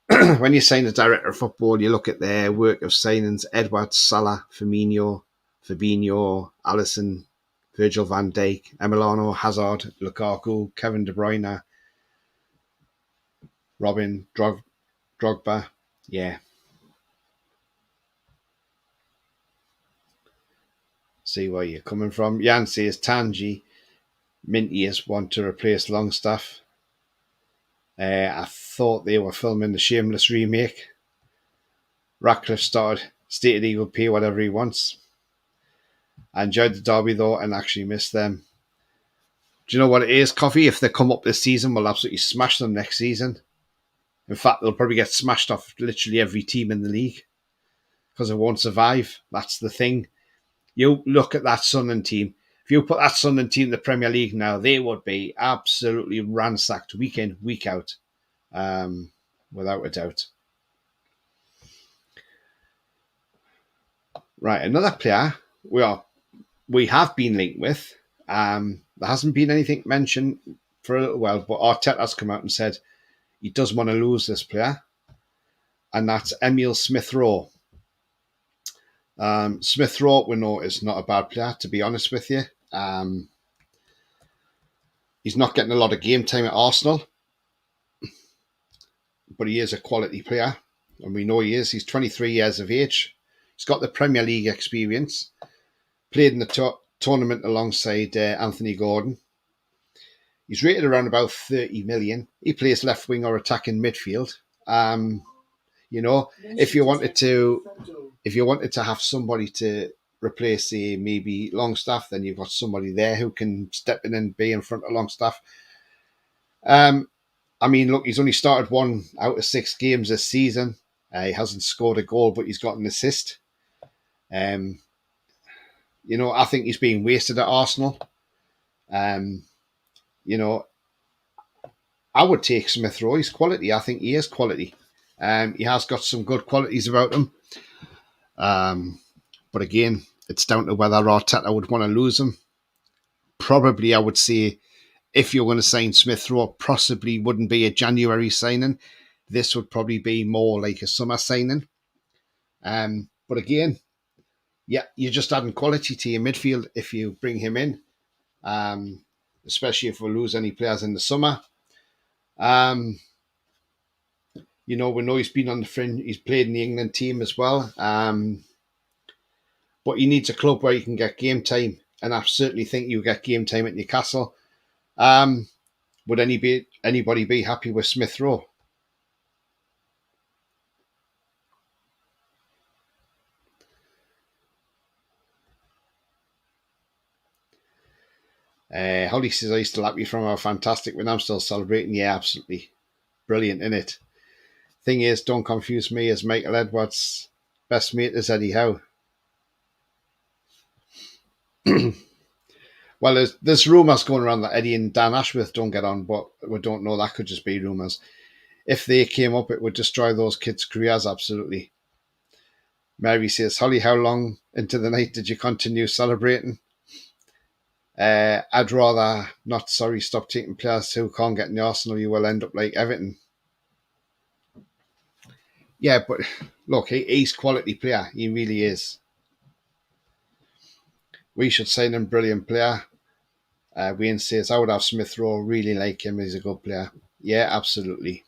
When you sign a director of football, you look at their work of signings: Edwards, Salah, Firmino, Fabinho, Alisson, Virgil van Dijk, Emiliano, Hazard, Lukaku, Kevin De Bruyne, Robin, Drogba. Yeah. See where you're coming from. Jan says Tanji, Minty is want to replace Longstaff. I thought they were filming the Shameless remake. Ratcliffe stated he will pay whatever he wants. I enjoyed the derby though and actually missed them. Do you know what it is, Coffee? If they come up this season, we'll absolutely smash them next season. In fact, they'll probably get smashed off literally every team in the league because it won't survive. That's the thing. You look at that Sunderland team. If you put that Sunderland team in the Premier League now, they would be absolutely ransacked week in, week out, without a doubt. Right, another player we have been linked with. There hasn't been anything mentioned for a little while, but Arteta's come out and said he does want to lose this player, and that's Emile Smith-Rowe. Smith-Rowe, we know, is not a bad player, to be honest with you. He's not getting a lot of game time at Arsenal, but he is a quality player, and we know he is. He's 23 years of age. He's got the Premier League experience, played in the tournament alongside Anthony Gordon. He's rated around about 30 million. He plays left wing or attacking midfield. If you wanted to have somebody to replace, maybe Longstaff, then you've got somebody there who can step in and be in front of Longstaff. I mean, look, he's only started 1 out of 6 games this season. He hasn't scored a goal, but he's got an assist. I think he's being wasted at Arsenal. You know, I would take Smith Rowe. He's quality. I think he is quality. He has got some good qualities about him. But again, it's down to whether Arteta would want to lose him. Probably, I would say, if you're going to sign Smith Rowe, possibly wouldn't be a January signing. This would probably be more like a summer signing. But again, yeah, you're just adding quality to your midfield if you bring him in, especially if we lose any players in the summer. We know he's been on the fringe. He's played in the England team as well. But he needs a club where he can get game time. And I certainly think you get game time at Newcastle. Would anybody be happy with Smith Rowe? Holly says, "Are you still happy from how fantastic when I'm still celebrating?" Yeah, absolutely. Brilliant, innit? Thing is, don't confuse me as Michael Edwards' best mate is Eddie Howe. Well, there's rumours going around that Eddie and Dan Ashworth don't get on, but we don't know. That could just be rumours. If they came up, it would destroy those kids' careers, absolutely. Mary says, "Holly, how long into the night did you continue celebrating?" I'd rather not. Sorry, stop taking players who can't get in the Arsenal. You will end up like Everton. Yeah, but look, he's quality player. He really is. We should sign him, brilliant player. Wayne says, "I would have Smith Rowe. Really like him. He's a good player." Yeah, absolutely.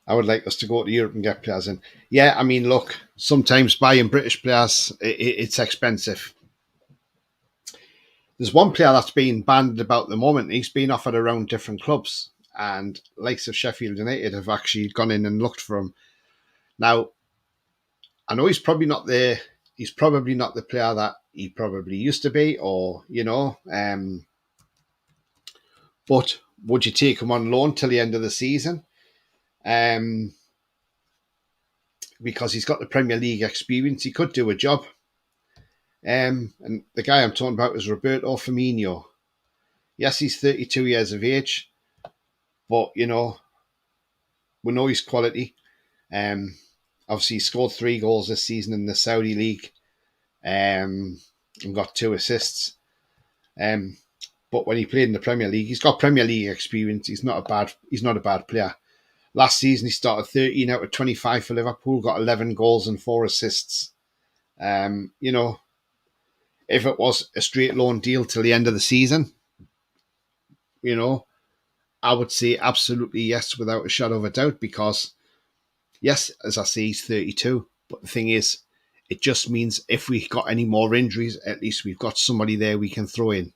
I would like us to go to Europe and get players in. Yeah, I mean, look, sometimes buying British players, it's expensive. There's one player that's been banded about at the moment. He's been offered around different clubs, and likes of Sheffield United have actually gone in and looked for him. Now, I know he's probably not the player that he probably used to be, or but would you take him on loan till the end of the season? Because he's got the Premier League experience, he could do a job. And the guy I'm talking about is Roberto Firmino. Yes, he's 32 years of age, but we know he's quality. Obviously, he scored 3 goals this season in the Saudi League, and got 2 assists. But when he played in the Premier League, he's got Premier League experience. He's not a bad player. Last season, he started 13 out of 25 for Liverpool, got 11 goals and 4 assists. If it was a straight loan deal till the end of the season, I would say absolutely yes, without a shadow of a doubt, because, yes, as I say, he's 32. But the thing is, it just means if we got any more injuries, at least we've got somebody there we can throw in.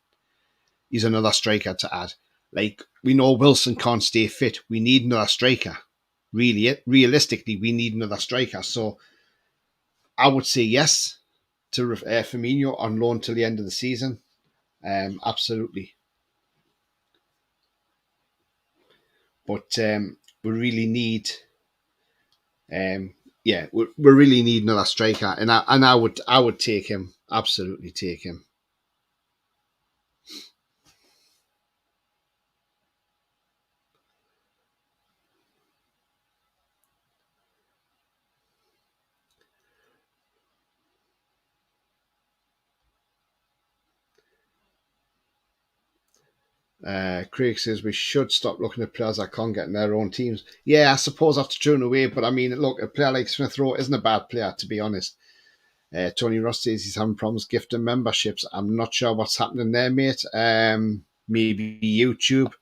He's another striker to add. Like, we know Wilson can't stay fit. We need another striker. Realistically, we need another striker. So I would say yes to Firmino on loan till the end of the season. Absolutely. But we really need, we really need another striker, and I would take him. Absolutely take him. Craig says we should stop looking at players that can't get in their own teams. Yeah, I suppose that's true in a way, but I mean, look, a player like Smith Rowe isn't a bad player, to be honest. Tony Ross says he's having problems gifting memberships. I'm not sure what's happening there, mate. Maybe YouTube.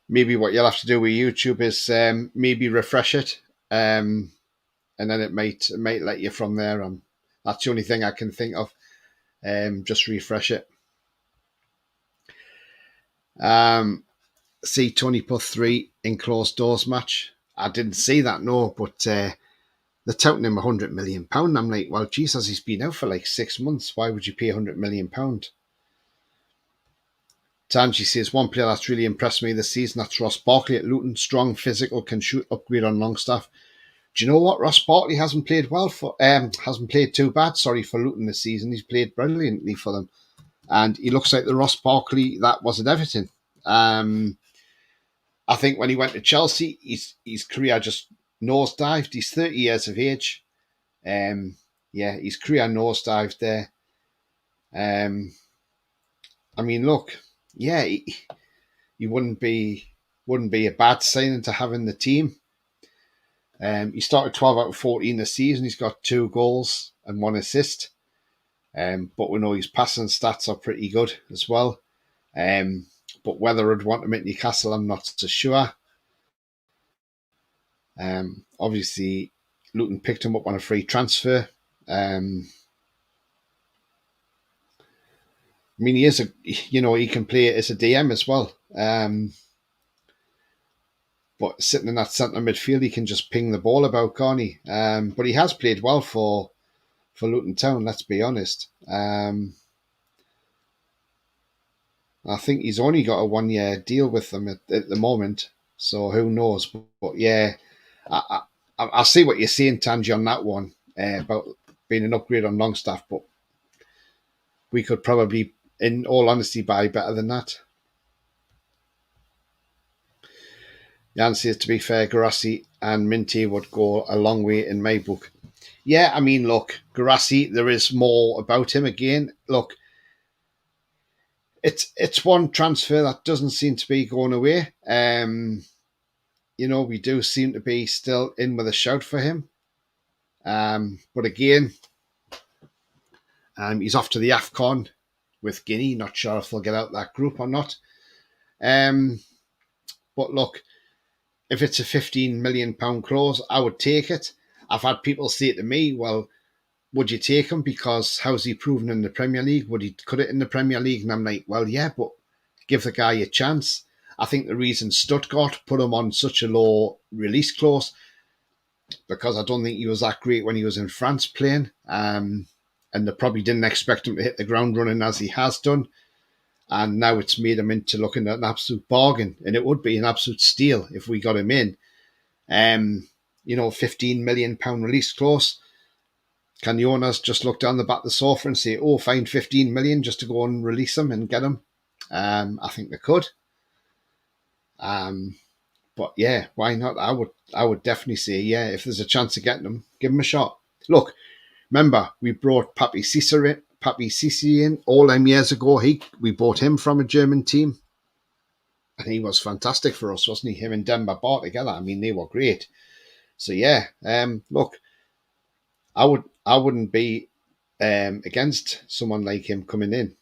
Maybe what you'll have to do with YouTube is maybe refresh it. And then it might let you from there. That's the only thing I can think of. Just refresh it. See Tony put 3 in closed doors match. I didn't see that, no, but they're touting him £100 million. I'm like, well, Jesus, he's been out for like 6 months. Why would you pay £100 million? Tanji says, one player that's really impressed me this season, that's Ross Barkley at Luton. Strong, physical, can shoot, upgrade on Longstaff. Do you know what? Ross Barkley hasn't played too bad, for Luton this season. He's played brilliantly for them. And he looks like the Ross Barkley that was at Everton. I think when he went to Chelsea, his career just nosedived. He's 30 years of age. His career nosedived there. I mean, look, yeah, he wouldn't be a bad signing to have in the team. He started 12 out of 14 this season. He's got 2 goals and 1 assist. But we know his passing stats are pretty good as well. But whether I'd want him at Newcastle, I'm not so sure. Obviously, Luton picked him up on a free transfer. I mean, he can play as a DM as well. But sitting in that centre midfield, he can just ping the ball about, can't he? But he has played well for Luton Town, let's be honest. I think he's only got a 1-year deal with them at the moment, so who knows? But yeah, I see what you're saying, Tanji, on that one about being an upgrade on Longstaff, but we could probably, in all honesty, buy better than that. Jan says, to be fair, Guirassy and Minty would go a long way in my book. Yeah, I mean, look, Guirassy, there is more about him again. Look, it's one transfer that doesn't seem to be going away. We do seem to be still in with a shout for him. But again, he's off to the AFCON with Guinea. Not sure if they'll get out that group or not. But look, if it's a £15 million clause, I would take it. I've had people say to me, well, would you take him because how's he proven in the Premier League? Would he cut it in the Premier League? And I'm like, well, yeah, but give the guy a chance. I think the reason Stuttgart put him on such a low release clause, because I don't think he was that great when he was in France playing. And they probably didn't expect him to hit the ground running as he has done. And now it's made him into looking at an absolute bargain. And it would be an absolute steal if we got him in. £15 million release clause. Can the owners just look down the back of the sofa and say, oh, fine, 15 million just to go and release him and get him? I think they could. But yeah, why not? I would definitely say, yeah, if there's a chance of getting him, give him a shot. Look, remember, we brought Papi Cisse in all them years ago. We bought him from a German team. And he was fantastic for us, wasn't he? Him and Demba Ba together. I mean, they were great. So yeah, look, I wouldn't be against someone like him coming in.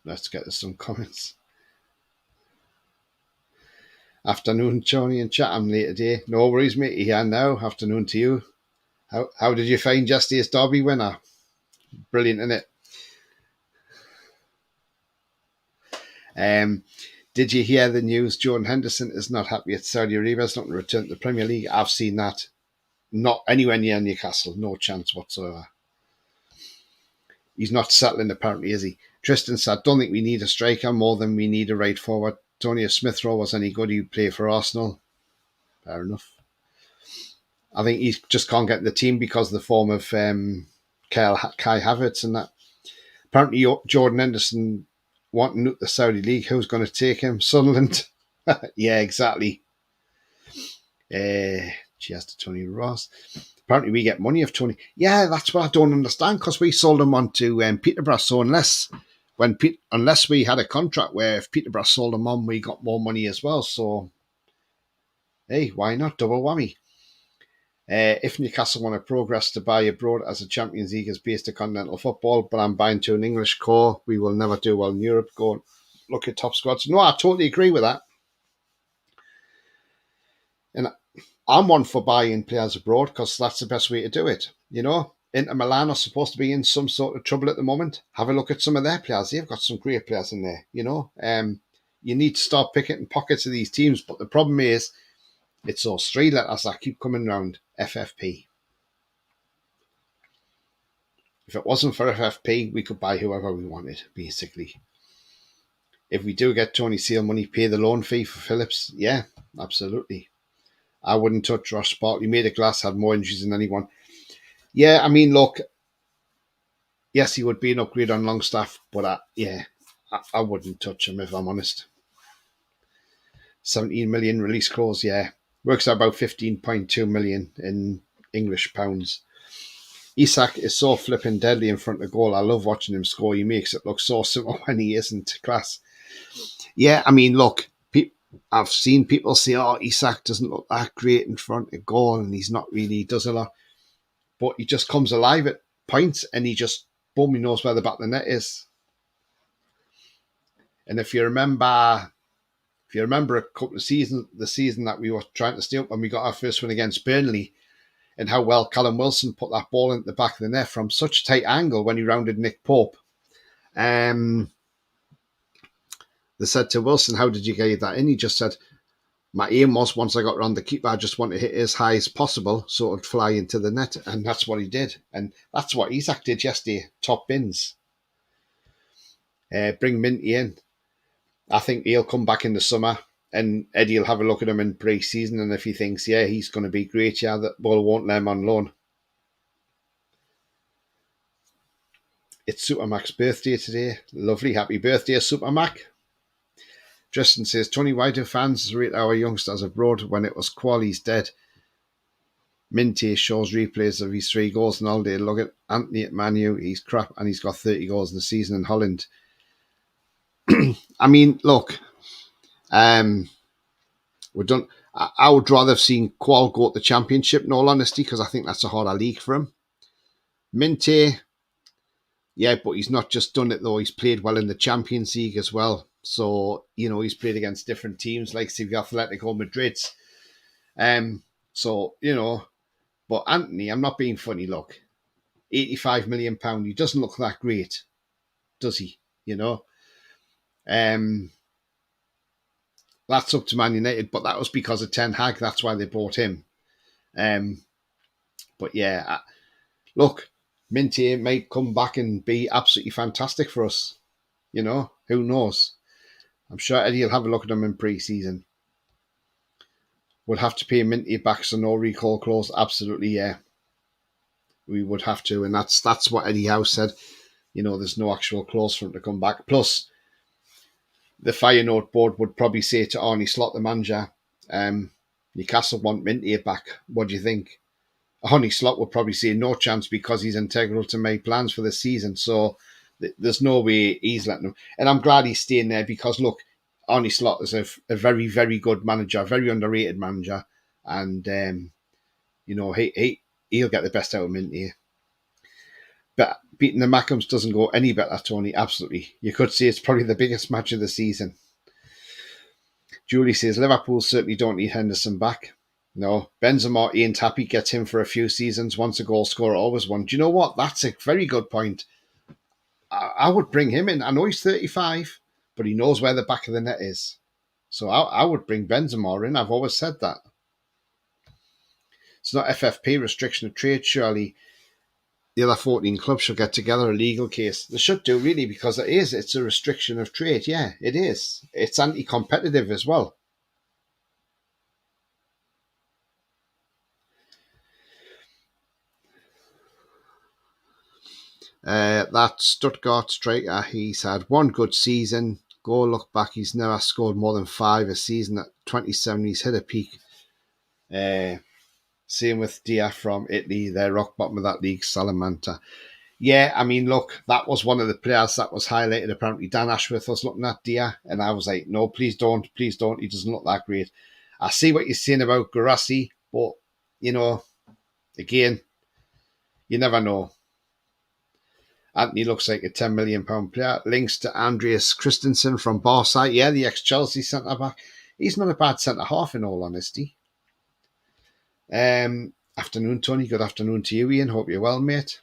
Let's get to some comments. Afternoon, Johnny and chat. I'm late today. No worries, mate. Here now. Afternoon to you. How did you find yesterday's Derby winner? Brilliant, isn't it? Did you hear the news? Jordan Henderson is not happy at Saudi Arabia. He's not going to return to the Premier League. I've seen that. Not anywhere near Newcastle. No chance whatsoever. He's not settling, apparently, is he? Tristan said, don't think we need a striker more than we need a right forward. Tony, if Smith Rowe was any good, he'd play for Arsenal. Fair enough. I think he just can't get the team because of the form of Kai Havertz and that. Apparently, Jordan Henderson wanting the Saudi League. Who's going to take him? Sunderland. Yeah, exactly. Cheers to Tony Ross. Apparently, we get money of Tony. Yeah, that's what I don't understand, because we sold him on to Peterborough. So unless we had a contract where if Peterborough sold him on, we got more money as well. So, hey, why not? Double whammy. If Newcastle want to progress to buy abroad as a Champions League is based on continental football, but I'm buying to an English core, we will never do well in Europe. Go look at top squads. No, I totally agree with that. And I'm one for buying players abroad because that's the best way to do it. You know, Inter Milan are supposed to be in some sort of trouble at the moment. Have a look at some of their players. They've got some great players in there. You know, you need to start picking pockets of these teams. But the problem is, it's those three letters that keep coming around. FFP. If it wasn't for FFP, we could buy whoever we wanted, basically. If we do get Tony Seal money, pay the loan fee for Phillips, yeah, absolutely. I wouldn't touch Ross Barkley. Made a Glass had more injuries than anyone. Yeah, I mean, look, yes, he would be an upgrade on Longstaff, but I wouldn't touch him if I'm honest. 17 million release clause, yeah. Works out about 15.2 million in English pounds. Isak is so flipping deadly in front of goal. I love watching him score. He makes it look so simple when he isn't. Class. Yeah, I mean, look, I've seen people say, oh, Isak doesn't look that great in front of goal and he's not really, he does a lot. But he just comes alive at points and he just, boom, he knows where the back of the net is. And if you remember a couple of seasons, the season that we were trying to stay up when we got our first win against Burnley, and how well Callum Wilson put that ball into the back of the net from such a tight angle when he rounded Nick Pope. They said to Wilson, how did you get that in? He just said, my aim was once I got around the keeper, I just wanted to hit it as high as possible so it would fly into the net. And that's what he did. And that's what Isak did yesterday, top bins. Bring Minty in. I think he'll come back in the summer. And Eddie will have a look at him in pre-season, and if he thinks, yeah, he's going to be great, yeah, that ball won't let him on loan. It's Supermac's birthday today. Lovely, happy birthday, Supermac. Tristan says, Tony, why do fans rate our youngsters abroad when it was Quali's dead? Minty shows replays of his 3 goals and all day. Look at Anthony at Man U, he's crap, and he's got 30 goals in the season in Holland. I mean, look, we're done. I would rather have seen Qual go to the Championship, in all honesty, because I think that's a harder league for him. Minty, yeah, but he's not just done it though. He's played well in the Champions League as well. So, you know, he's played against different teams like Sevilla Atletico Madrid. So, you know, but Anthony, I'm not being funny, look. £85 million, he doesn't look that great, does he? You know? That's up to Man United, but that was because of Ten Hag. That's why they bought him. But yeah, look, Minty might come back and be absolutely fantastic for us. You know, who knows? I'm sure Eddie will have a look at him in pre-season. We'll have to pay Minty back, so no recall clause. Absolutely, yeah. We would have to, and that's what Eddie Howe said. You know, there's no actual clause for him to come back. Plus, the Feyenoord board would probably say to Arne Slot, the manager, Newcastle want Minty back. What do you think? Arne Slot would probably say no chance because he's integral to my plans for the season. So there's no way he's letting him. And I'm glad he's staying there because, look, Arne Slot is a very, very good manager, very underrated manager. And, you know, he'll get the best out of Minty. But beating the Mackhams doesn't go any better, Tony. Absolutely. You could say it's probably the biggest match of the season. Julie says, Liverpool certainly don't need Henderson back. No. Benzema ain't happy. Gets him for a few seasons. Once a goal scorer, always one. Do you know what? That's a very good point. I would bring him in. I know he's 35, but he knows where the back of the net is. So I would bring Benzema in. I've always said that. It's not FFP, restriction of trade, surely. The other 14 clubs should get together a legal case. They should do, really, because it is. It's a restriction of trade. Yeah, it is. It's anti-competitive as well. That Stuttgart striker, he's had one good season. Go look back, he's never scored more than 5 a season. At 27, he's hit a peak. Same with Dia from Italy. They're rock bottom of that league, Salamanta. Yeah, I mean, look, that was one of the players that was highlighted. Apparently, Dan Ashworth was looking at Dia, and I was like, no, please don't. He doesn't look that great. I see what you're saying about Guirassy, but, you know, again, you never know. Anthony looks like a £10 million player. Links to Andreas Christensen from Barca. Yeah, the ex-Chelsea centre-back. He's not a bad centre-half, in all honesty. Afternoon, Tony. Good afternoon to you, Ian. Hope you're well, mate.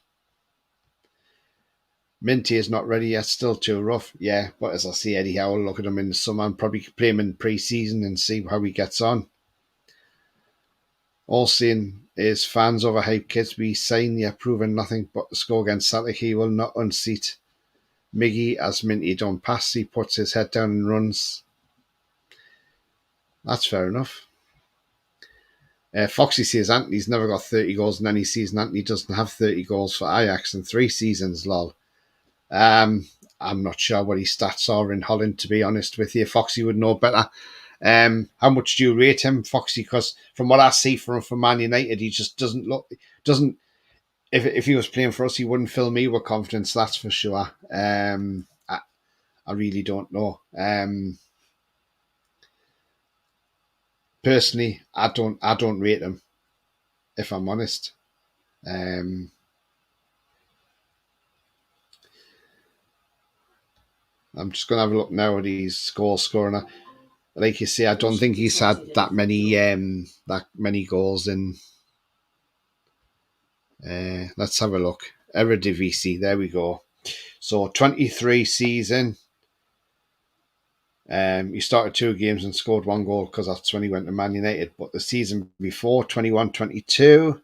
Minty is not ready yet, still too rough. Yeah, but as I see Eddie Howe, look at him in the summer and probably play him in pre-season and see how he gets on. All seeing is fans overhype kids be saying yet proving nothing but the score against Celtic. He will not unseat Miggy as Minty don't pass. He puts his head down and runs. That's fair enough. Foxy says Anthony's never got 30 goals in any season. Anthony doesn't have 30 goals for Ajax in 3 seasons, lol. I'm not sure what his stats are in Holland, to be honest with you. Foxy would know better. How much do you rate him, Foxy? Because from what I see from Man United, he just doesn't. If he was playing for us, he wouldn't fill me with confidence. That's for sure. I really don't know. Personally, I don't rate him, if I'm honest. I'm just going to have a look now at his goal scoring. Like you say, I don't think he's had that many goals in. Let's have a look. Eredivisie, there we go. So 23 season. He started 2 games and scored 1 goal because that's when he went to Man United. But the season before, 21-22,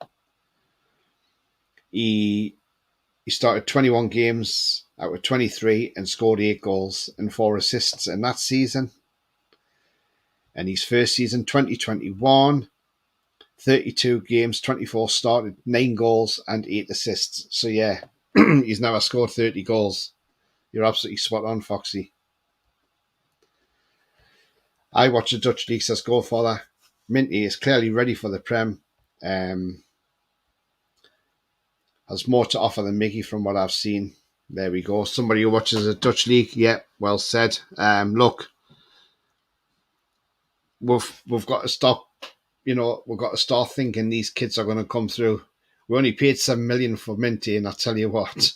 he started 21 games out of 23 and scored 8 goals and 4 assists in that season. And his first season, 2021, 32 games, 24 started, 9 goals and 8 assists. So yeah, he's never scored 30 goals. You're absolutely spot on, Foxy. I watch the Dutch league, says Go Father. Minty is clearly ready for the Prem. Has more to offer than Mickey from what I've seen. There we go. Somebody who watches the Dutch league. Yeah, well said. Look, we've got to stop. We've got to start thinking these kids are going to come through. We only paid $7 million for Minty, and I tell you what,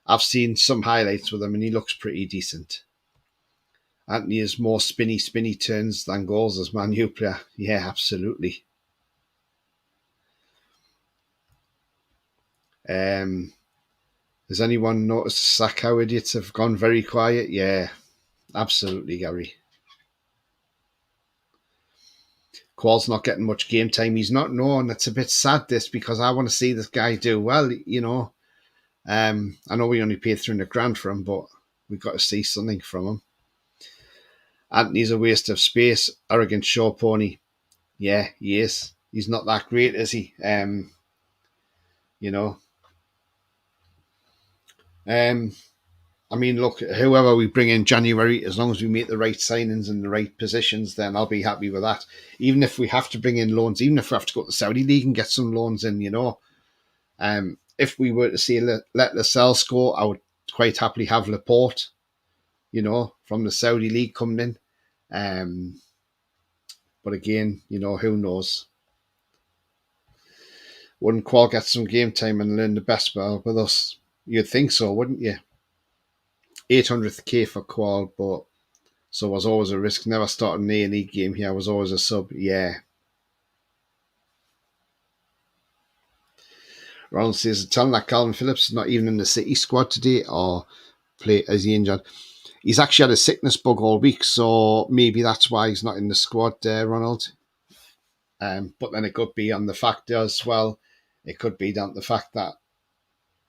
I've seen some highlights with him, and he looks pretty decent. Anthony has more spinny turns than goals as Man U player. Yeah, absolutely. Has anyone noticed Zach how idiots have gone very quiet? Yeah, absolutely, Gary. Qual's not getting much game time. He's not known. It's a bit sad, this, because I want to see this guy do well, I know we only paid $300,000 for him, but we've got to see something from him. Anthony's a waste of space. Arrogant show pony. Yeah, he is. He's not that great, is he? I mean, look, whoever we bring in January, as long as we make the right signings in the right positions, then I'll be happy with that. Even if we have to bring in loans, even if we have to go to the Saudi League and get some loans in, if we were to see let Lascelles go, I would quite happily have Laporte, from the Saudi League coming in. But again, who knows? Wouldn't Qual get some game time and learn the best ball with us? You'd think so, wouldn't you? 800k for Qual, but so was always a risk. Never started an A-League game here. I was always a sub. Yeah. Ronald says, telling that Calvin Phillips is not even in the City squad today or play as he injured. He's actually had a sickness bug all week, so maybe that's why he's not in the squad there, Ronald. But then it could be on the fact as well. It could be down to the fact that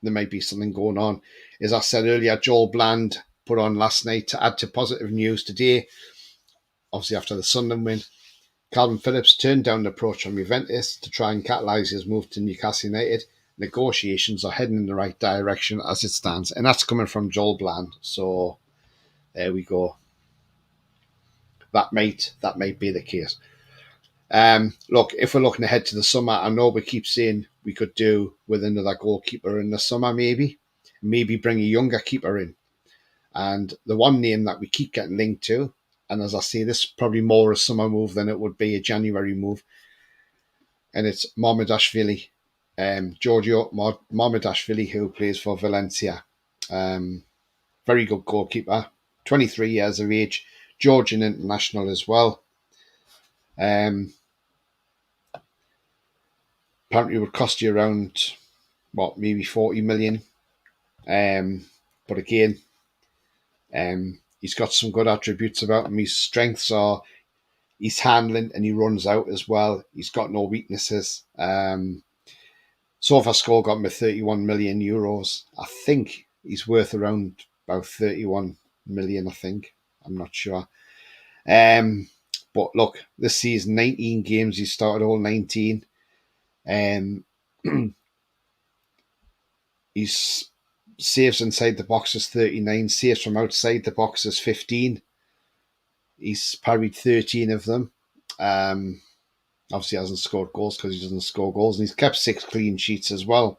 there might be something going on. As I said earlier, Joel Bland put on last night to add to positive news today, obviously after the Sunderland win. Calvin Phillips turned down the approach from Juventus to try and catalyse his move to Newcastle United. Negotiations are heading in the right direction as it stands, and that's coming from Joel Bland. So there we go. That might be the case. Look, if we're looking ahead to the summer, I know we keep saying we could do with another goalkeeper in the summer, maybe bring a younger keeper in. And the one name that we keep getting linked to, and as I say, this is probably more a summer move than it would be a January move, and it's Mamardashvili, Giorgio Mamardashvili, who plays for Valencia. Very good goalkeeper, 23 years of age, Georgian international as well. apparently would cost you around, maybe 40 million. But again, he's got some good attributes about him. His strengths are his handling, and he runs out as well. He's got no weaknesses. SofaScore got him at 31 million euros. I think he's worth around about 31 million, I think. I'm not sure. But look, this season, 19 games, he started all 19. His saves inside the box is 39, saves from outside the box is 15. He's parried 13 of them. Obviously hasn't scored goals because he doesn't score goals, and he's kept 6 clean sheets as well.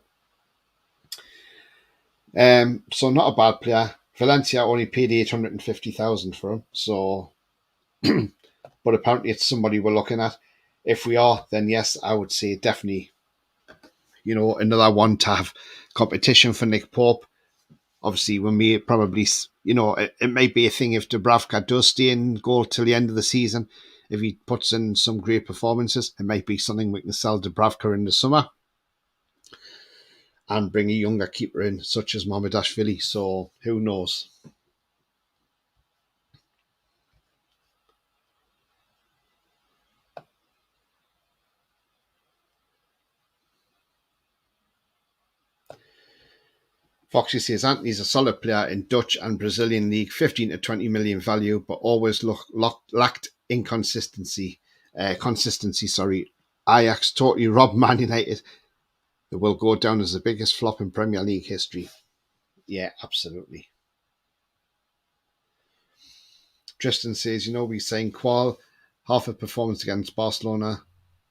So not a bad player. Valencia only paid 850,000 for him, so but apparently it's somebody we're looking at. If we are, then yes, I would say definitely, another one to have competition for Nick Pope. Obviously, when we probably, it might be a thing if Dubravka does stay in goal till the end of the season. If he puts in some great performances, it might be something we can sell Dubravka in the summer and bring a younger keeper in, such as Mamardashvili. So who knows? Foxy says Anthony's a solid player in Dutch and Brazilian league, 15 to 20 million value, but always lacked inconsistency. Ajax totally robbed Man United. They will go down as the biggest flop in Premier League history. Yeah, absolutely. Tristan says, we saying Qual, half a performance against Barcelona,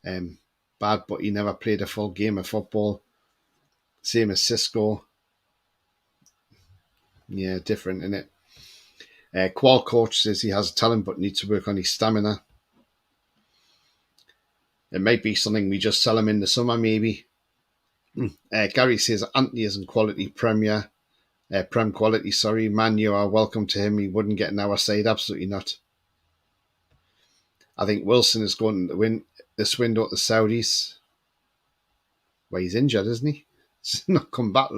bad, but he never played a full game of football. Same as Cisco. Yeah, different, innit? Qual coach says he has talent but needs to work on his stamina. It might be something we just sell him in the summer, maybe. Gary says Anthony isn't quality Prem quality, sorry. Man, you are welcome to him. He wouldn't get in our side, absolutely not. I think Wilson is going to win this window at the Saudis. Well, he's injured, isn't he? He's not come back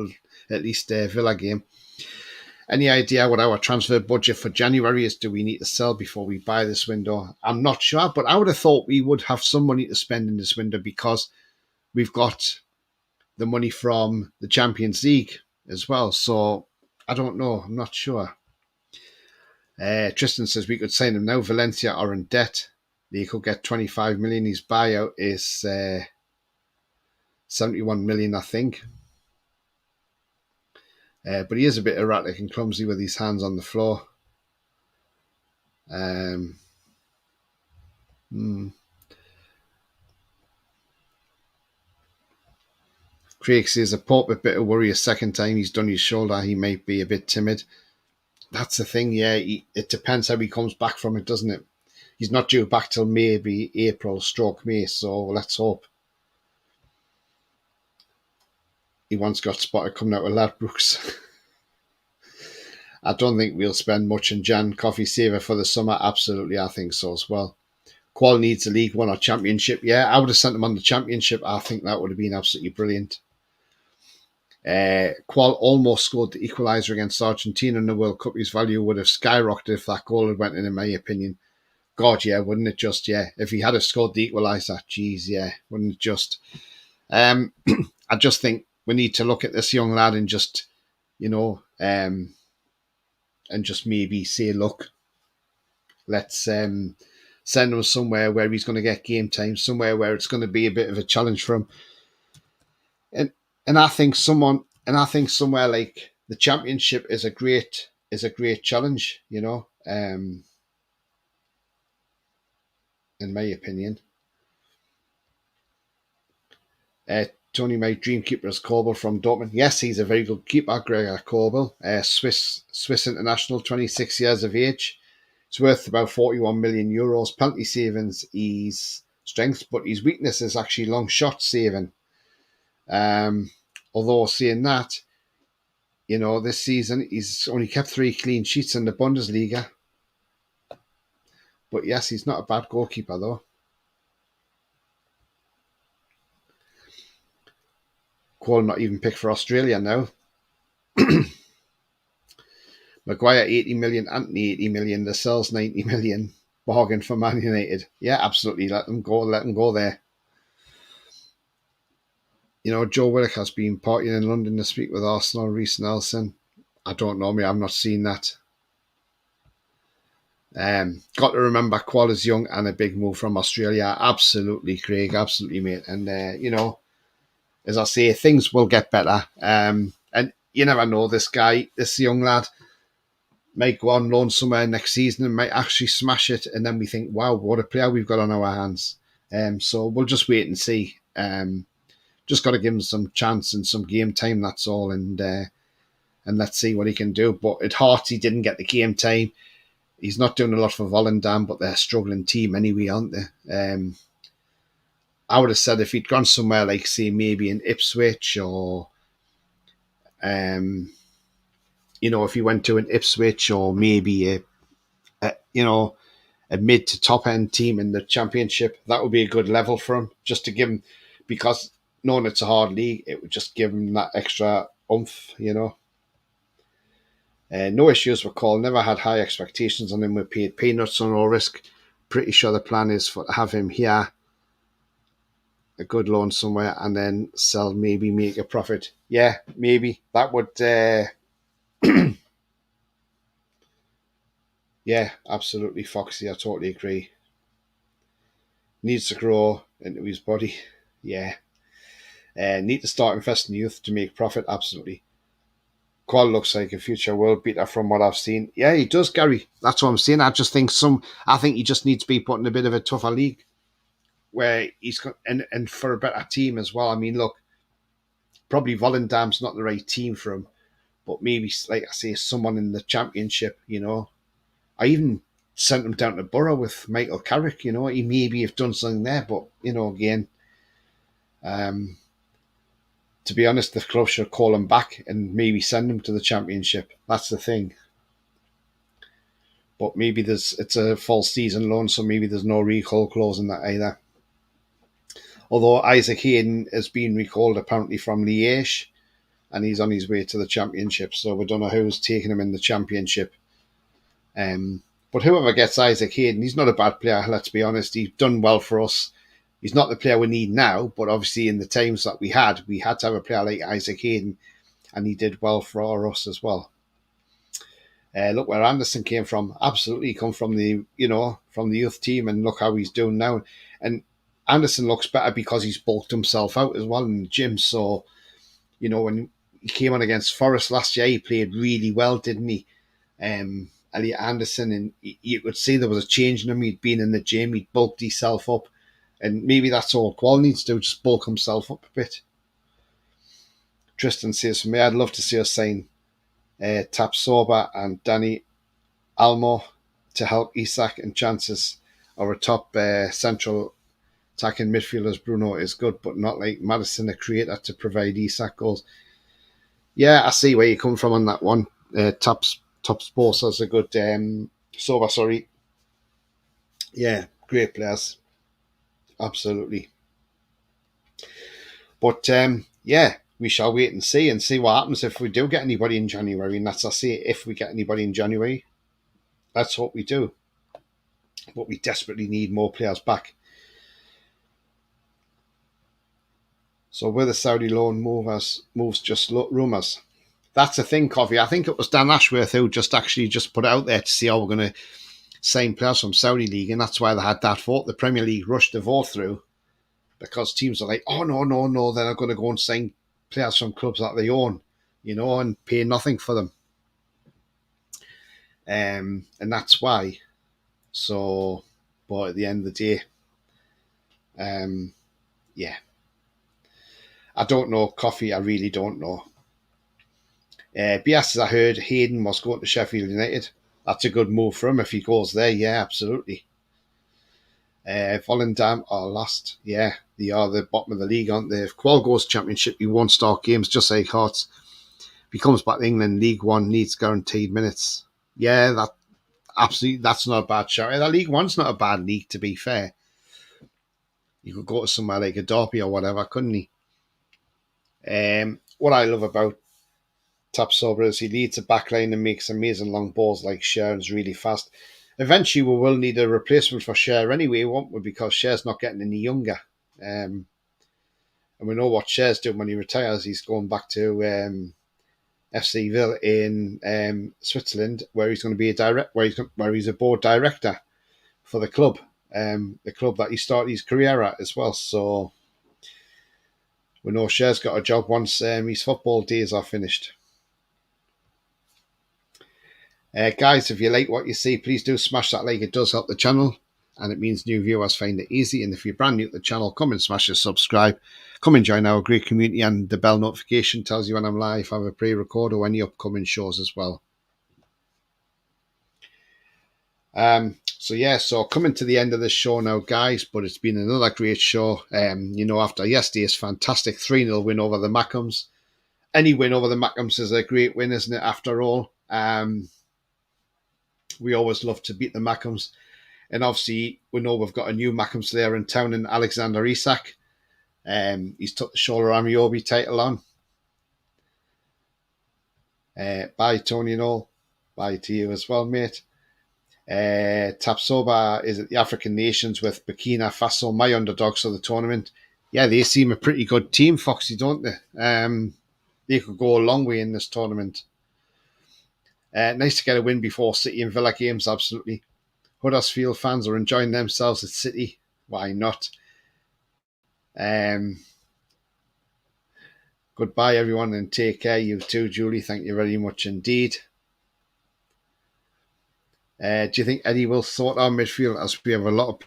at least Villa game. Any idea what our transfer budget for January is? Do we need to sell before we buy this window? I'm not sure, but I would have thought we would have some money to spend in this window because we've got the money from the Champions League as well. So I don't know. I'm not sure. Tristan says we could sign him now. Valencia are in debt. They could get 25 million. His buyout is 71 million, I think. But he is a bit erratic and clumsy with his hands on the floor. Craig says a Pope a bit of worry a second time he's done his shoulder. He might be a bit timid. That's the thing, yeah. It depends how he comes back from it, doesn't it? He's not due back till maybe April/May, so let's hope. He once got spotted coming out of Ladbrokes. I don't think we'll spend much on Jan Coffee Saver for the summer. Absolutely, I think so as well. Qual needs a League One or Championship. Yeah, I would have sent him on the Championship. I think that would have been absolutely brilliant. Qual almost scored the equaliser against Argentina in the World Cup. His value would have skyrocketed if that goal had went in my opinion. God, yeah, wouldn't it just, yeah. If he had scored the equaliser, geez, yeah, wouldn't it just. I just think we need to look at this young lad and just, and just maybe say, look, let's send him somewhere where he's going to get game time, somewhere where it's going to be a bit of a challenge for him. And I think somewhere like the Championship is a great challenge, in my opinion. Tony, my dream keeper is Kobel from Dortmund. Yes, he's a very good keeper, Gregor Kobel, Swiss international, 26 years of age. It's worth about 41 million euros. Penalty savings, his strength, but his weakness is actually long shot saving. Although saying that, this season he's only kept 3 clean sheets in the Bundesliga. But yes, he's not a bad goalkeeper though. Qual not even picked for Australia now. Maguire 80 million, Anthony 80 million, Lascelles 90 million. Bargain for Man United. Yeah, absolutely. Let them go there. You know, Joe Willock has been partying in London this week with Arsenal, Reece Nelson. I don't know me, I've not seen that. Got to remember, Qual is young and a big move from Australia. Absolutely, Craig. Absolutely, mate. And, you know, as I say, things will get better. And you never know, this young lad might go on loan somewhere next season and might actually smash it. And then we think, wow, what a player we've got on our hands. So we'll just wait and see. Just got to give him some chance and some game time, that's all. And let's see what he can do. But at Hearts, he didn't get the game time. He's not doing a lot for Volendam, but they're a struggling team anyway, aren't they? I would have said if he'd gone somewhere like, say, maybe in Ipswich or, you know, if he went to an Ipswich or maybe a mid to top end team in the Championship, that would be a good level for him, just to give him, because knowing it's a hard league, it would just give him that extra oomph, you know. No issues with Cole. Never had high expectations on him. We paid peanuts on all risk. Pretty sure the plan is to have him here, a good loan somewhere, and then sell, maybe make a profit. Yeah, maybe. That would... yeah, absolutely, Foxy. I totally agree. Needs to grow into his body. Yeah. Need to start investing in youth to make profit. Absolutely. Qual looks like a future world beater from what I've seen. Yeah, he does, Gary. That's what I'm saying. I think he just needs to be put in a bit of a tougher league where he's got, and for a better team as well. I mean, look, probably Volendam's not the right team for him, but maybe, like I say, someone in the Championship, you know. I even sent him down to Borough with Michael Carrick, you know. He maybe have done something there, but, you know, again, to be honest, the club should call him back and maybe send him to the Championship. That's the thing. But maybe it's a full season loan, so maybe there's no recall clause in that either. Although Isaac Hayden has been recalled apparently from Liège, and he's on his way to the Championship, so we don't know who's taking him in the Championship. But whoever gets Isaac Hayden, he's not a bad player, let's be honest. He's done well for us. He's not the player we need now, but obviously in the times that we had to have a player like Isaac Hayden, and he did well for us as well. Look where Anderson came from. Absolutely come from the youth team, and look how he's doing now. And Anderson looks better because he's bulked himself out as well in the gym. So, you know, when he came on against Forest last year, he played really well, didn't he? Elliot Anderson, and you could see there was a change in him. He'd been in the gym, he'd bulked himself up. And maybe that's all Qual needs to do, just bulk himself up a bit. Tristan says, for me, I'd love to see us sign Tapsoba and Danny Almo to help Isak, and chances of a top central attacking midfielders. Bruno is good, but not like Maddison, a creator to provide Isak goals. Yeah, I see where you come from on that one. Tapsoba's a good... Soba, sorry. Yeah, great players. Absolutely. But yeah, we shall wait and see what happens if we do get anybody in January. And that's, I say, if we get anybody in January, that's what we do. But we desperately need more players back. So with the Saudi loan moves just rumours. That's the thing, Coffee. I think it was Dan Ashworth who just put it out there to see how we're going to sign players from Saudi League, and that's why they had that vote. The Premier League rushed the vote through because teams are like, oh, no, they're not going to go and sign players from clubs that they own, you know, and pay nothing for them. And that's why. So, but at the end of the day, yeah. I don't know, Coffee, I really don't know. BS, as I heard, Hayden was going to Sheffield United. That's a good move for him if he goes there. Yeah, absolutely. Volendam are last. Yeah, they are the bottom of the league, aren't they? If Qual goes Championship, he won't start games, just like Hearts. If he comes back to England, League One needs guaranteed minutes. Yeah, that's not a bad shout. The League One's not a bad league, to be fair. You could go to somewhere like a Derby or whatever, couldn't he? What I love about Tapsoba is he leads the backline and makes amazing long balls like Sharon's really fast. Eventually, we will need a replacement for Cher anyway, won't we? Because Cher's not getting any younger. And we know what Cher's doing when he retires. He's going back to FC Ville in Switzerland, where he's going to be where he's a board director for the club that he started his career at as well. So we know Cher's got a job once his football days are finished. Guys, if you like what you see, please do smash that like. It does help the channel, and it means new viewers find it easy. And if you're brand new to the channel, come and smash the subscribe. Come and join our great community, and the bell notification tells you when I'm live, have a pre-record or any upcoming shows as well. So coming to the end of the show now, guys, but it's been another great show. After yesterday's fantastic 3-0 win over the Mackhams. Any win over the Mackhams is a great win, isn't it, after all? We always love to beat the Mackhams. And obviously, we know we've got a new Mackham Slayer in town in Alexander Isak. He's took the Shola Amiobi title on. Bye, Tony Noel. Bye to you as well, mate. Tapsoba is at the African Nations with Burkina Faso, my underdogs of the tournament. Yeah, they seem a pretty good team, Foxy, don't they? They could go a long way in this tournament. Nice to get a win before City and Villa games, absolutely. Huddersfield fans are enjoying themselves at City. Why not? Goodbye, everyone, and take care. You too, Julie. Thank you very much indeed. Do you think Eddie will sort our midfield, as we have a lot of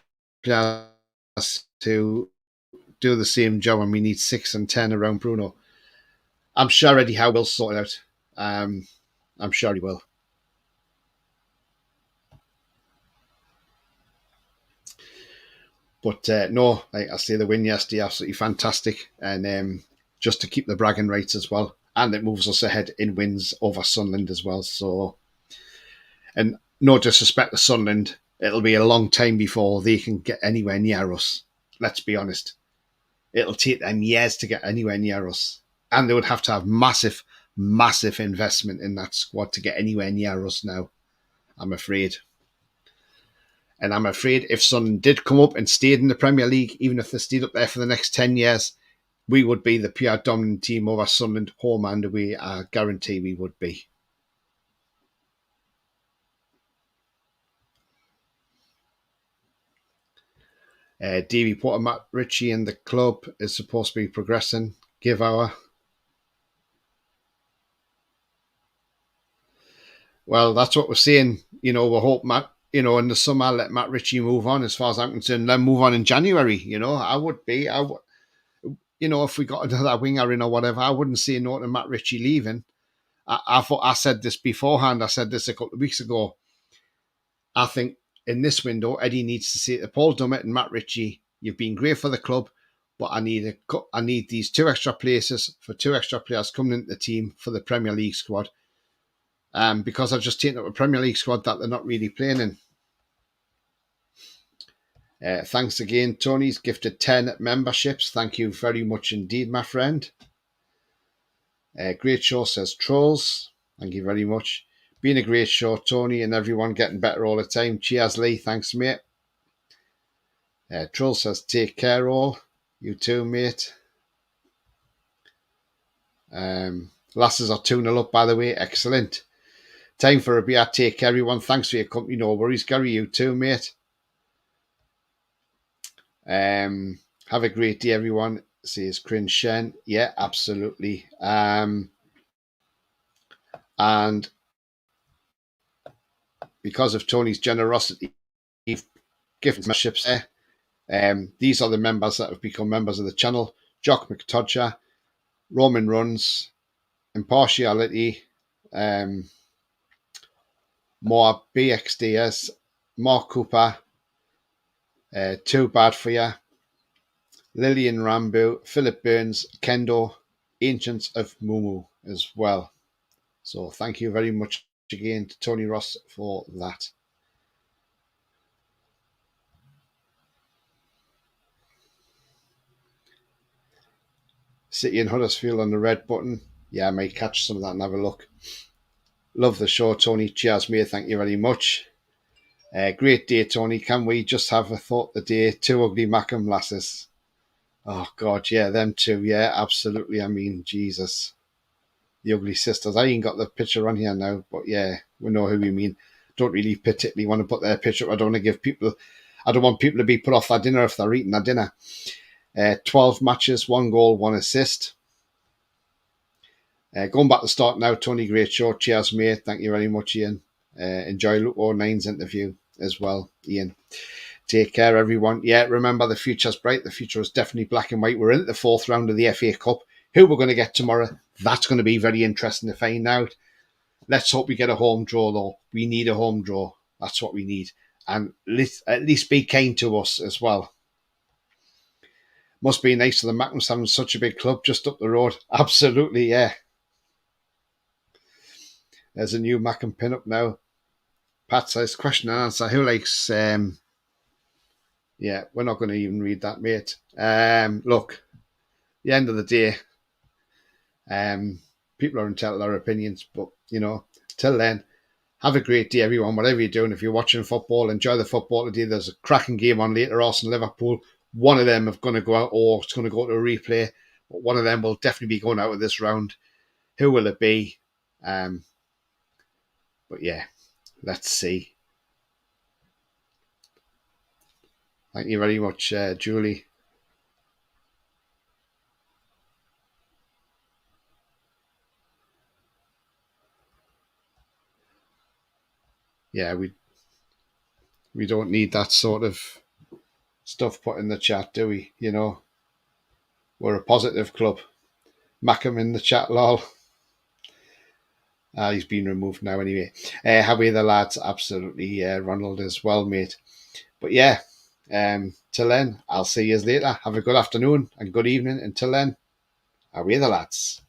players to do the same job and we need 6 and 10 around Bruno? I'm sure Eddie Howe will sort it out. I'm sure he will. But no, like I say, the win yesterday, absolutely fantastic. And just to keep the bragging rights as well. And it moves us ahead in wins over Sunderland as well. So, and no disrespect to Sunderland, it'll be a long time before they can get anywhere near us. Let's be honest. It'll take them years to get anywhere near us. And they would have to have massive investment in that squad to get anywhere near us now, I'm afraid. And I'm afraid if Sunderland did come up and stayed in the Premier League, even if they stayed up there for the next 10 years, we would be the pure dominant team over Sunderland, home and away. I guarantee we would be. Davy Potter, Matt Ritchie and the club is supposed to be progressing. Give our... Well, that's what we're saying. We hope Matt, in the summer, let Matt Ritchie move on. As far as I'm concerned, let him move on in January. I would be. If we got another winger in or whatever, I wouldn't say no to Matt Ritchie leaving. I said this beforehand. I said this a couple of weeks ago. I think in this window, Eddie needs to say to Paul Dummett and Matt Ritchie, you've been great for the club, but I need these 2 extra places for 2 extra players coming into the team for the Premier League squad. Because I've just taken up a Premier League squad that they're not really playing in. Thanks again, Tony's gifted 10 memberships. Thank you very much indeed, my friend. Great show, says Trolls. Thank you very much. Been a great show, Tony, and everyone getting better all the time. Cheers, Lee. Thanks, mate. Trolls says, take care, all. You too, mate. Lasses are 2-0 up, by the way. Excellent. Time for a beer. Take care, everyone. Thanks for your company. No worries, Gary. You too, mate. Have a great day, everyone. Says Crin Shen. Yeah, absolutely. And because of Tony's generosity, gift memberships there. These are the members that have become members of the channel. Jock McTodger, Roman Runs, Impartiality, more BXDS, Mark Cooper, Too Bad For Ya, Lillian Rambo, Philip Burns, Kendo, Ancients of Mumu as well. So thank you very much again to Tony Ross for that. City and Huddersfield on the red button. Yeah, I might catch some of that and have a look. Love the show, Tony. Cheers, mate. Thank you very much. Great day, Tony. Can we just have a thought the day? Two ugly Mackem lasses. Oh, God, yeah, them two. Yeah, absolutely. I mean, Jesus. The ugly sisters. I ain't got the picture on here now, but yeah, we know who we mean. Don't really particularly want to put their picture up. I don't want people to be put off their dinner if they're eating their dinner. 12 matches, 1 goal, 1 assist. Going back to start now, Tony, great show. Cheers, mate. Thank you very much, Ian. Enjoy Luke O'Nine's interview as well, Ian. Take care, everyone. Yeah, remember, the future's bright. The future is definitely black and white. We're in the 4th round of the FA Cup. Who we're going to get tomorrow, that's going to be very interesting to find out. Let's hope we get a home draw, though. We need a home draw. That's what we need. And at least be kind to us as well. Must be nice to the Mackems having such a big club just up the road. Absolutely, yeah. There's a new Mackem pin up now. Pat says, question and answer. Who likes... Yeah, we're not going to even read that, mate. Look, the end of the day, people are entitled to their opinions, but, you know, till then, have a great day, everyone. Whatever you're doing, if you're watching football, enjoy the football today. There's a cracking game on later, Arsenal Liverpool. One of them are going to go out, or it's going to go to a replay. But one of them will definitely be going out of this round. Who will it be? But yeah, let's see. Thank you very much, Julie. Yeah, we don't need that sort of stuff put in the chat, do we? You know, we're a positive club. Mackem in the chat, lol. He's been removed now anyway. How are the lads? Absolutely, Ronald as well, mate. But yeah, till then, I'll see you later. Have a good afternoon and good evening. Until then, how are the lads?